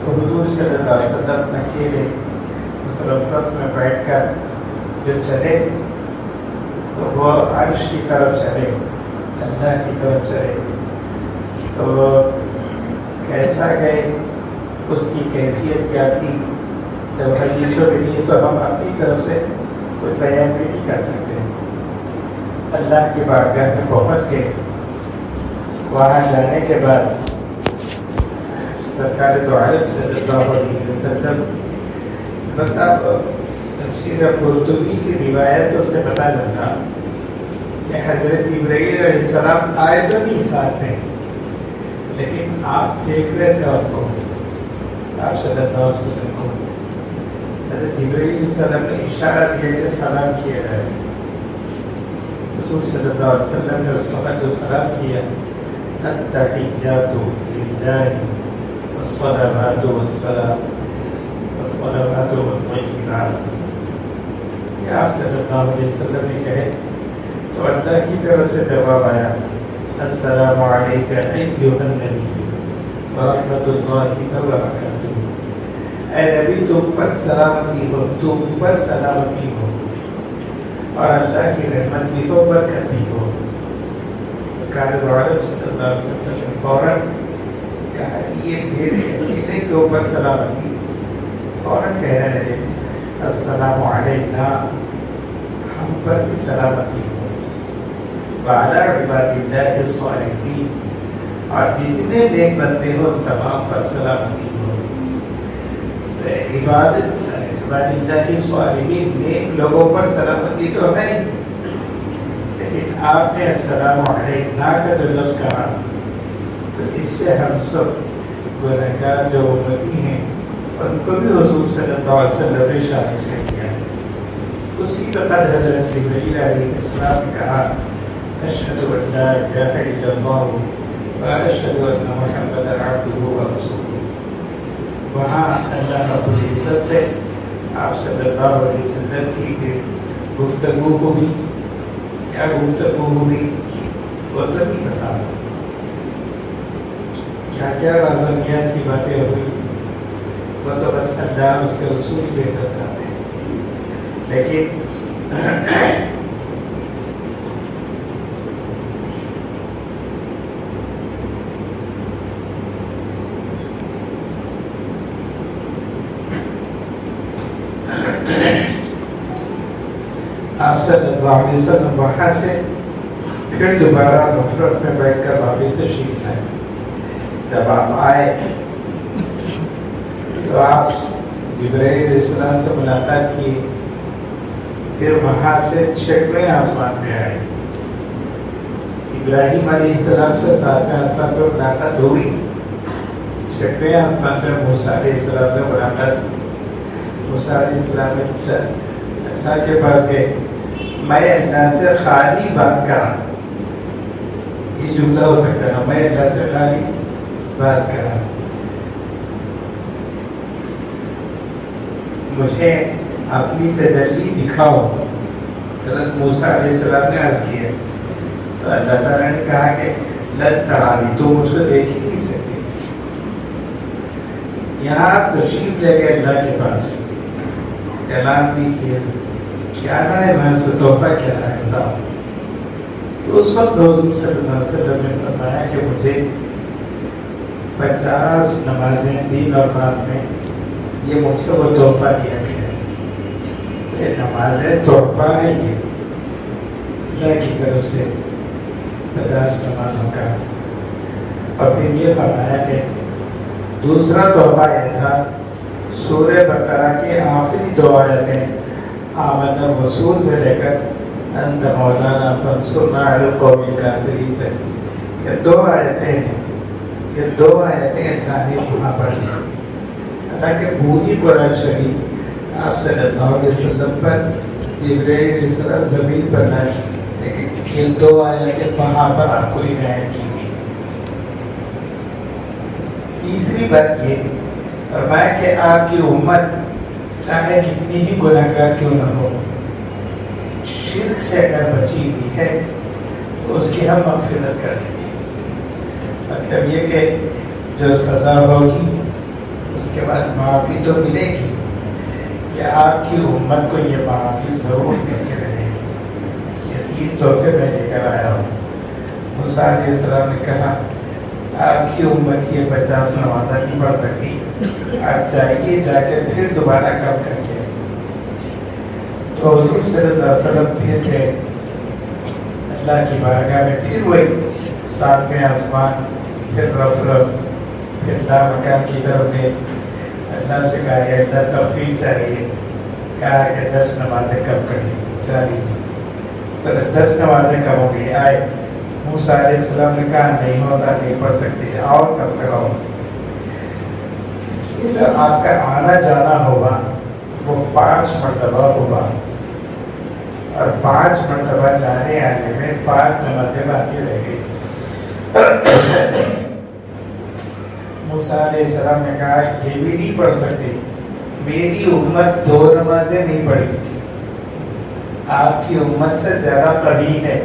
تو حضور صلی اللہ علیہ وسلم اکیلے اس رفت میں بیٹھ کر جو چلے تو وہ عرش کی طرف چلے, اللہ کی طرف چلے. تو کیسا گئے, اس کی کیفیت کیا تھی, جب حدیثوں کے لیے تو ہم اپنی طرف سے کوئی بیان بھی نہیں کر سکتے. اللہ کی بارگاہ میں پہنچ کے وہاں جانے کے بعد سرکار دو عالم صلی اللہ علیہ وسلم مطلب تفسیر قرطبی کی روایتوں سے پتہ چلتا کہ حضرت ابراہیم علیہ السلام آئے تو نہیں ساتھ میں, لیکن آپ دیکھ رہے تھے آپ کو, آپ صلی اللہ علیہ وسلم کو. حضرت ابراہیم علیہ السلام نے اشارہ دیا کہ سلام کیا جائے. حضور صلی اللہ علیہ وسلم نے اس وقت جو سلام کیا, التحیات للہ والصلوات والسلام والصلوات والطیبات, یہ آپ صلی اللہ علیہ وسلم نے کہے تو اللہ کی طرف سے جواب آیا, السلام علیک ایھا النبی ورحمۃ اللہ وبرکاتہ. اے نبی تم پر سلامتی ہو, تم پر سلامتی ہو, اور اللہ کی رحمت بھی ہو, برکت بھی ہو. سرکار دو عالم صلی اللہ علیہ وسلم نے فوراً کہا یہ میرے اکیلے کے اوپر سلامتی. فوراً کہنے لگے السلام علینا, ہم پر بھی سلامتی ہو, وعلی عباد اللہ الصالحین, اور جتنے نیک بندے ہو تمام پر سلامتی ہو. عباد اللہ الصالحین, نیک لوگوں پر سلامتی تو ہے ہی, لیکن آپ نے السلام علینا کا جو لفظ کہا تو اس سے ہم سب گنہگار جو امتی ہیں ان کو بھی حضور صلی اللہ علیہ وسلم نے شامل کر دیا. اسی وقت حضرت جبرائیل علیہ السلام نے کہا اشہد ان لا الہ الا اللہ واشہد ان محمدا عبدہ ورسولہ. وہاں اللہ رب العزت سے آپ صلی اللہ علیہ وسلم کی گفتگو ہوئی. کیا گفتگو ہوئی وہ تو نہیں بتا, کیا کیا راز و نیاز کی باتیں ہوئی وہ تو بس اللہ اس کے رسول بہتر چاہتے ہیں. لیکن آپ صلی اللہ علیہ وسلم وہاں سے پھر دوبارہ مفرد میں بیٹھ کر واپس تشریف لائے. جب آپ آئے تو آپ جبرائیل علیہ السلام سے ملاقات کی, پھر وہاں سے 6ویں آسمان پہ آئے. ابراہیم علیہ السلام سے 7ویں آسمان پہ ملاقات ہوئی, 6ویں آسمان پہ موسیٰ علیہ السلام سے ملاقات ہوئی. موسیٰ علیہ السلام نے اللہ کے پاس گئے, میں اللہ سے خالی بات کرا, یہ جملہ ہو سکتا ہے, میں اللہ سے خالی بات کرا, مجھے اپنی تجلی دکھاؤ. حضرت موسیٰ علیہ السلام نے عرض کیا تو اللہ تعالیٰ نے کہا کہ لن ترانی, تو مجھ کو دیکھ ہی نہیں سکتے. یہاں آپ تشریف لے گئے اللہ کے پاس, کلام بھی کیا, کیا لائے وہاں سے تحفہ کیا لائے بتاؤ. تو اس وقت حضور صلی اللہ علیہ وسلم نے فرمایا کہ مجھے 50 نمازیں دن اور رات میں یہ مجھ کو وہ تحفہ دیا گیا ہے. یہ نمازیں تحفہ ہے, یہ اللہ کی طرف سے 50 نمازوں کا. اور پھر یہ فرمایا کہ دوسرا تحفہ یہ تھا سورہ بقرہ کی آخری 2 آیتیں آمنا الرسول سے لے کر انت مولانا فانصرنا علی القوم الکافرین تک. یہ 2 آیتیں ہیں, یہ 2 آیتیں اللہ نے وہاں پڑھ دی. حالانکہ پوری قرآن شریف آپ صلی اللہ علیہ وسلم پر جبرائیل علیہ السلام زمین پر لائے, لیکن یہ 2 آیتیں وہاں پر آپ کو عنایت کی گئی. تیسری بات یہ فرمایا کہ آپ کی امت چاہے کتنی ہی گناہگار کیوں نہ ہو، شرک سے اگر بچی ہوئی ہے تو اس کی ہم مغفرت کریں گے۔ مطلب یہ کہ جو سزا ہوگی اس کے بعد معافی تو ملے گی، یا آپ کی امت کو یہ معافی ضرور مل کے رہے گی۔ یہ 3 تحفے میں لے کر آیا ہوں۔ موسیٰ علیہ السلام نے کہا آپ کی امت یہ 50 نمازیں نہیں پڑھ سکتی، آپ جائیے، جا کے پھر دوبارہ کم کر کے۔ تو حضور صلی اللہ علیہ وسلم پھر گئے اللہ کی بارگاہ میں، پھر وہی 7ویں آسمان، پھر رف پھر لامکان کی طرف گئے، اللہ سے کہا کہ اللہ تخفیف چاہیے، کہا کہ 10 نمازیں کم کر دی، 40۔ تو 10 نمازیں کم ہو گئی، آئے موسیٰ علیہ السلام نے کہا نہیں ہوتا، نہیں پڑھ سکتے، اور کم کرو۔ یہ جو آپ کا آنا جانا ہوگا وہ 5 مرتبہ ہوگا، اور 5 مرتبہ جانے آنے میں 5 نمازیں باقی رہ گئی۔ موسیٰ علیہ السلام نے کہا یہ بھی نہیں پڑھ سکتے، میری امت 2 نمازیں نہیں پڑھی، آپ کی امت سے زیادہ قوی ہے،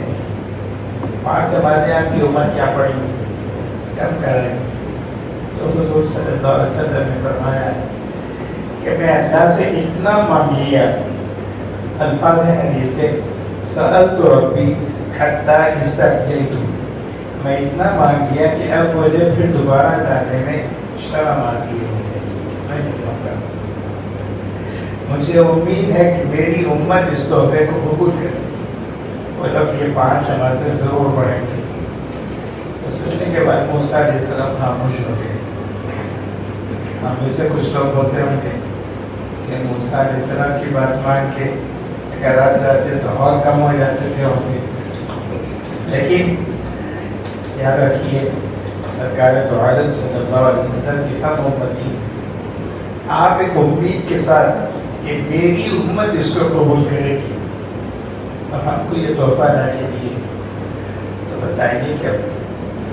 5 نمازیں آپ کی امت کیا پڑھی، کم کریں۔ تو حضور صلی اللہ علیہ وسلم نے فرمایا کہ میں اللہ سے اتنا مانگ لیا، الفاظ ہیں حدیث کے، سألت ربی حتی استحییت، میں اتنا مانگ لیا کہ اب مجھے پھر دوبارہ جانے میں شرم آتی ہے، میں نہیں جاؤں گا۔ مجھے امید ہے کہ میری امت اس تحفے کو قبول کرے، وہ لوگ یہ 5 نمازیں ضرور پڑھیں گے۔ تو سننے کے بعد موسیٰ علیہ السلام خاموش ہو گئے۔ ہم میں سے کچھ لوگ ہوتے ہوں گے کہ موسیٰ علیہ السلام کی بات مان کے اگر آپ جاتے تو اور کم ہو جاتے تھے ہوں گے، لیکن یاد رکھیے سرکار دو عالم صلی اللہ علیہ وسلم کی ہم امتی، آپ ایک امید کے ساتھ کہ میری امت اس کو قبول کرے گی، اور ہم کو یہ تحفہ لا کے دیے، تو بتائیے کہ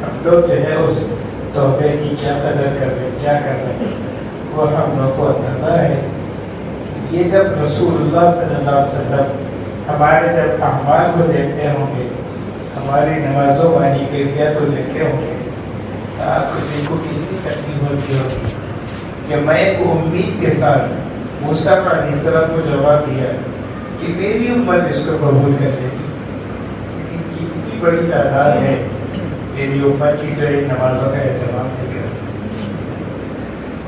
ہم لوگ جو ہے اس تحفے کی کیا قدر کر رہے، کیا کر رہے ہیں۔ وہ ہم لوگ کو اندازہ ہے کہ یہ جب رسول اللہ صلی اللہ علیہ وسلم ہمارے جب اعمال کو دیکھتے ہوں گے، ہماری نمازوں والی کیفیت کو دیکھتے ہوں گے، تو آپ کو دیکھو کتنی تکلیف ہوتی ہوگی کہ میں ایک امید کے ساتھ موسیٰ علیہ السلام کو جواب دیا کہ میری امت اس کو قبول کر لے گی، لیکن کتنی بڑی تعداد ہے میری امت کی جو ایک نمازوں کا اہتمام نہیں کرتی۔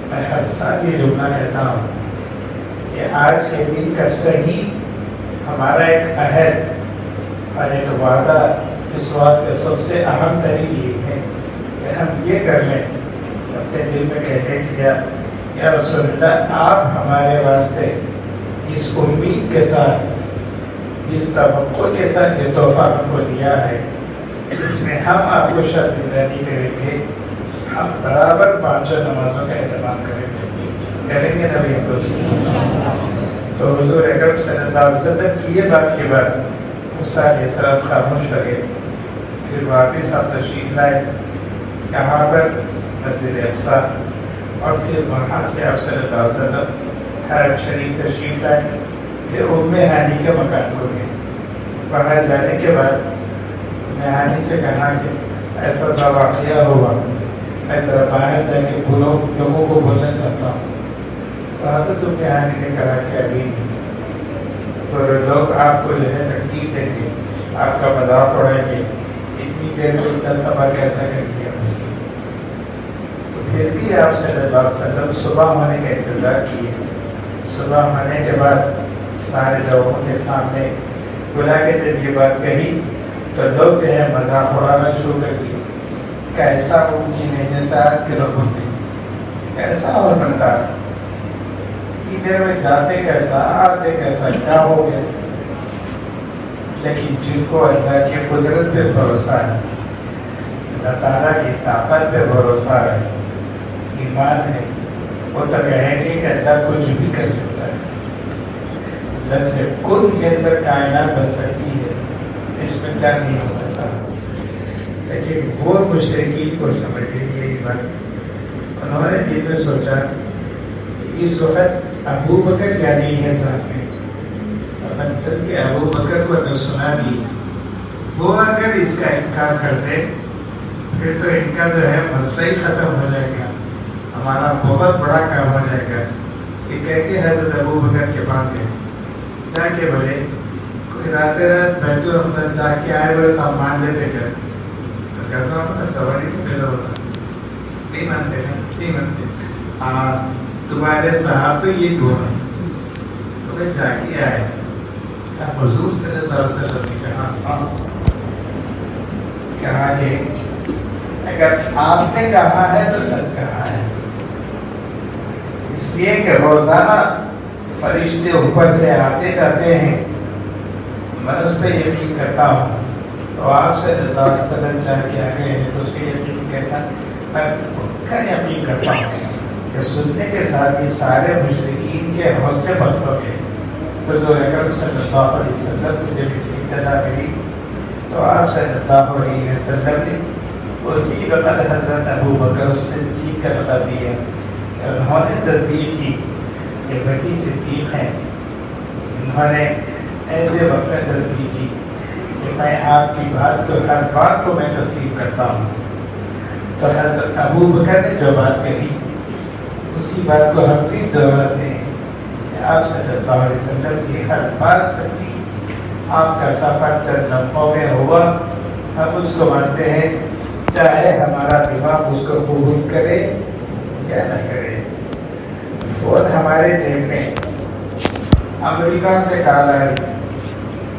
میں ہر سال یہ جملہ کہتا ہوں کہ آج کے دن کا صحیح ہمارا ایک عہد اور ایک وعدہ اس وقت کا سب سے اہم ترین یہ ہے کہ ہم یہ کر لیں، اپنے دل میں کہتے کہ یا رسول اللہ آپ ہمارے واسطے اس امید کے ساتھ، جس توقع کے ساتھ یہ تحفہ ہم کو دیا ہے، اس میں ہم آپ کو شرمندہ نہیں کریں گے، ہم برابر 5 نمازوں کا اہتمام کریں گے نبی اکرم۔ تو حضور اکرم صلی اللہ علیہ وسلم کی یہ بات کے بعد موسیٰ علیہ السلام خاموش ہو گئے، پھر واپس آپ تشریف لائے کہاں پر، مسجد اقصیٰ، اور پھر وہاں سے آپ صلی اللہ علیہ وسلم حرم شریف تشریف لائے، پھر ام ہانی کے مکان کو گئے۔ وہاں جانے کے بعد میں ہانی سے کہا کہ ایسا سا واقعہ ہوا، میں ذرا باہر جا کے لوگوں کو بولنا چاہتا ہوں۔ تو حضرت ام ہانی نے کہا کہ ابھی نہیں، تو لوگ آپ کو جو ہے تکلیف دیں گے، آپ کا مذاق اڑائیں گے، اتنی دیر میں اتنا صبر کیسا کر دیا مجھے۔ تو پھر بھی آپ صلی اللہ علیہ وسلم صبح ہونے کا انتظار کیے، صبح ہونے کے بعد سارے لوگوں کے سامنے بلا کے جب یہ بات کہی تو لوگ جو ہے مذاق اڑانا شروع کر دیے، کیسا ممکن ہے جیسا آج کے لوگ ہوتے، کیسا ہو سکتا، اتنی دیر میں جاتے کیسا، آتے کیسا، کیا ہو گیا۔ لیکن جن کو اللہ کی قدرت پہ بھروسہ ہے، اللہ تعالیٰ کی طاقت پہ بھروسہ ہے، ایمان ہے، وہ تو کہیں گے کہ اللہ کچھ بھی کر سکتا ہے۔ لفظ کن کے اندر کائنات بن سکتی ہے، اس میں کیا نہیں ہو سکتا۔ لیکن وہ مشرکین کو سمجھ گئی یہی بات، انہوں نے دل میں سوچا اس وقت ابو بکر یا نہیں ہے ساتھ میں، اپن چل کے ابو بکر کو اگر سنا دی، وہ اگر اس کا انکار کر دے پھر تو ان کا جو ہے مسئلہ ہی ختم ہو جائے گا، ہمارا بہت بڑا کام ہو جائے گا۔ یہ کہہ کے حضرت ابو بکر کے پاس گئے، جا کے بولے کوئی رات بیت الحمد جا کے آئے، بولے تو ہم مان لیتے کر، کیسا ہوتا سواری کو پیدا ہوتا، نہیں مانتے نا، نہیں مانتے، تمہارے صاحب تو یہ دو ہیں، تو جا کے آئے، حضور صلی اللہ علیہ وسلم نے کہا کہ اگر آپ نے کہا ہے تو سچ کہا ہے، اس لیے کہ روزانہ فرشتے اوپر سے آتے جاتے ہیں، میں اس پہ یقین کرتا ہوں، تو آپ سے صلی اللہ علیہ وسلم چاہ کے آگے ہیں تو اس پہ یقین کہتا، میں پکا یقین کرتا ہوں کہ سننے کے ساتھ ہی سارے مشرکین کے حوصلے پست ہو گئے۔ حضور اکرم صلی اللہ علیہ وسلم کو جب اس کی اطلاع ملی تو آپ صلی اللہ علیہ وسلم نے اسی وقت حضرت ابو بکر صدیق کا بتا دیا، انہوں نے تصدیق کی کہ وہی صدیق ہیں، انہوں نے ایسے وقت میں تصدیق کی کہ میں آپ کی بات کو، ہر بات کو میں تسلیم کرتا ہوں۔ تو حضرت ابو بکر نے جو بات کہی اسی بات کو ہم بھی دہراتے ہیں کہ آپ صلی اللہ علیہ وسلم کی ہر بات سچی، آپ کا سفر چند لمحوں میں ہوا، ہم اس کو مانتے ہیں، چاہے ہمارا دماغ اس کو قبول کرے یا نہ کرے۔ فون ہمارے جیب میں، امریکہ سے کال آئی،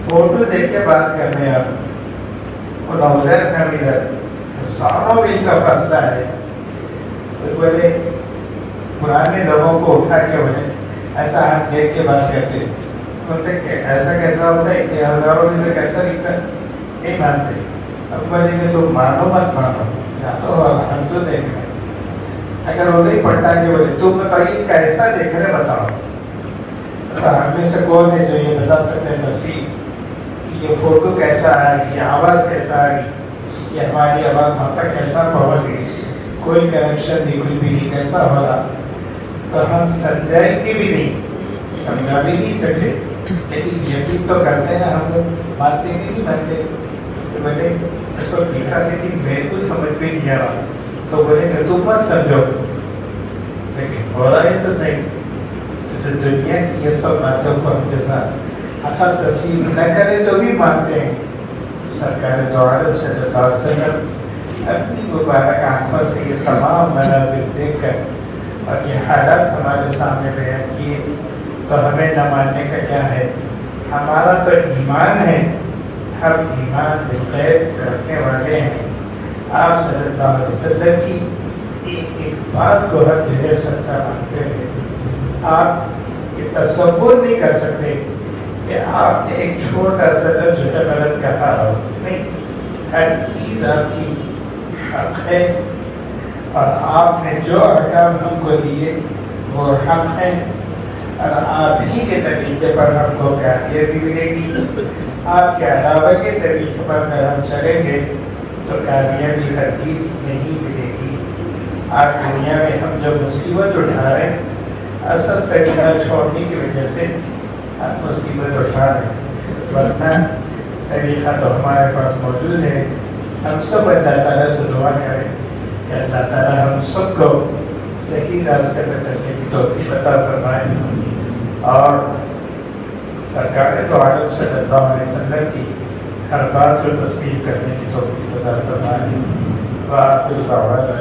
فوٹو دیکھ کے بات کر رہے ہیں، آپ ادھر ہم ادھر، سالوں میل کا فاصلہ ہے۔ تو بولے پرانے لوگوں کو اٹھا کے بولے ایسا ہم دیکھ کے بات کرتے، بولتے کہ ایسا کیسا ہوتا ہے کہ ہزاروں میں سے کیسا دکھتا ہے، نہیں مانتے۔ اب بولے کہ تم مانو مت مانو، یا تو ہم تو دیکھ رہے ہیں، اگر وہ نہیں پلٹا کے بولے تم بتائیے کیسا دیکھ رہے بتاؤ، تو ہم میں سے کون ہے جو یہ بتا سکتے ہیں تفصیل کہ یہ فوٹو کیسا آ رہی، یہ آواز کیسا آ رہی، یہ ہماری آواز وہاں تک کیسا پہنچ گئی، کوئی کنیکشن نہیں، کوئی بھی کیسا ہو رہا، تو ہم سمجھائیں گے بھی نہیں، سمجھا بھی نہیں سکتے، لیکن یقین تو کرتے ہیں ہم لوگ، مانتے کہ نہیں مانتے۔ تو بولے اس کو دیکھا لیکن میرے کو سمجھ میں نہیں آ رہا، تو بولے کہ تم مت سمجھو، لیکن ہو رہا ہے تو صحیح۔ تو دنیا کی یہ سب باتوں کو ہم جیسا عقل تسلیم نہ کرے تو بھی مانتے ہیں۔ سرکار دو عالم صلی اللہ علیہ وسلم اپنی مبارک آنکھوں سے یہ تمام مناظر دیکھ کر اور یہ حالات ہمارے سامنے بیان کیے، تو ہمیں نہ ماننے کا کیا ہے؟ ہمارا تو ایمان ہے، ہم ایمان بالغیب رکھنے والے ہیں۔ آپ صلی اللہ علیہ وسلم کی ایک ایک بات کو ہم جو ہے سچا مانتے ہیں۔ آپ یہ تصور نہیں کر سکتے کہ آپ نے ایک چھوٹا سا جو ہے غلط کہا ہو، نہیں، ہر چیز آپ کی حق ہے، اور آپ نے جو احکام ہم کو دیے وہ حق ہے، اور آپ ہی کے طریقے پر ہم کو کامیابی ملے گی۔ آپ کے علاوہ کے طریقے پر اگر ہم چلیں گے تو کامیابی ہرگز نہیں ملے گی۔ آج دنیا میں ہم جو مصیبت اٹھا رہے ہیں، اصل طریقہ چھوڑنے کی وجہ سے ہم مصیبت اٹھا رہے ہیں، ورنہ طریقہ تو ہمارے پاس موجود ہے۔ ہم سب اللہ تعالیٰ سے دعا کریں کہ اللہ تعالیٰ ہم سب کو صحیح راستے پر چلنے کی توفیق عطا فرمائے، اور سرکار دو عالم صلی اللہ علیہ وسلم کی ہر بات کو تسلیم کرنے کی توفیق عطا فرمائے۔ وآخر دعوانا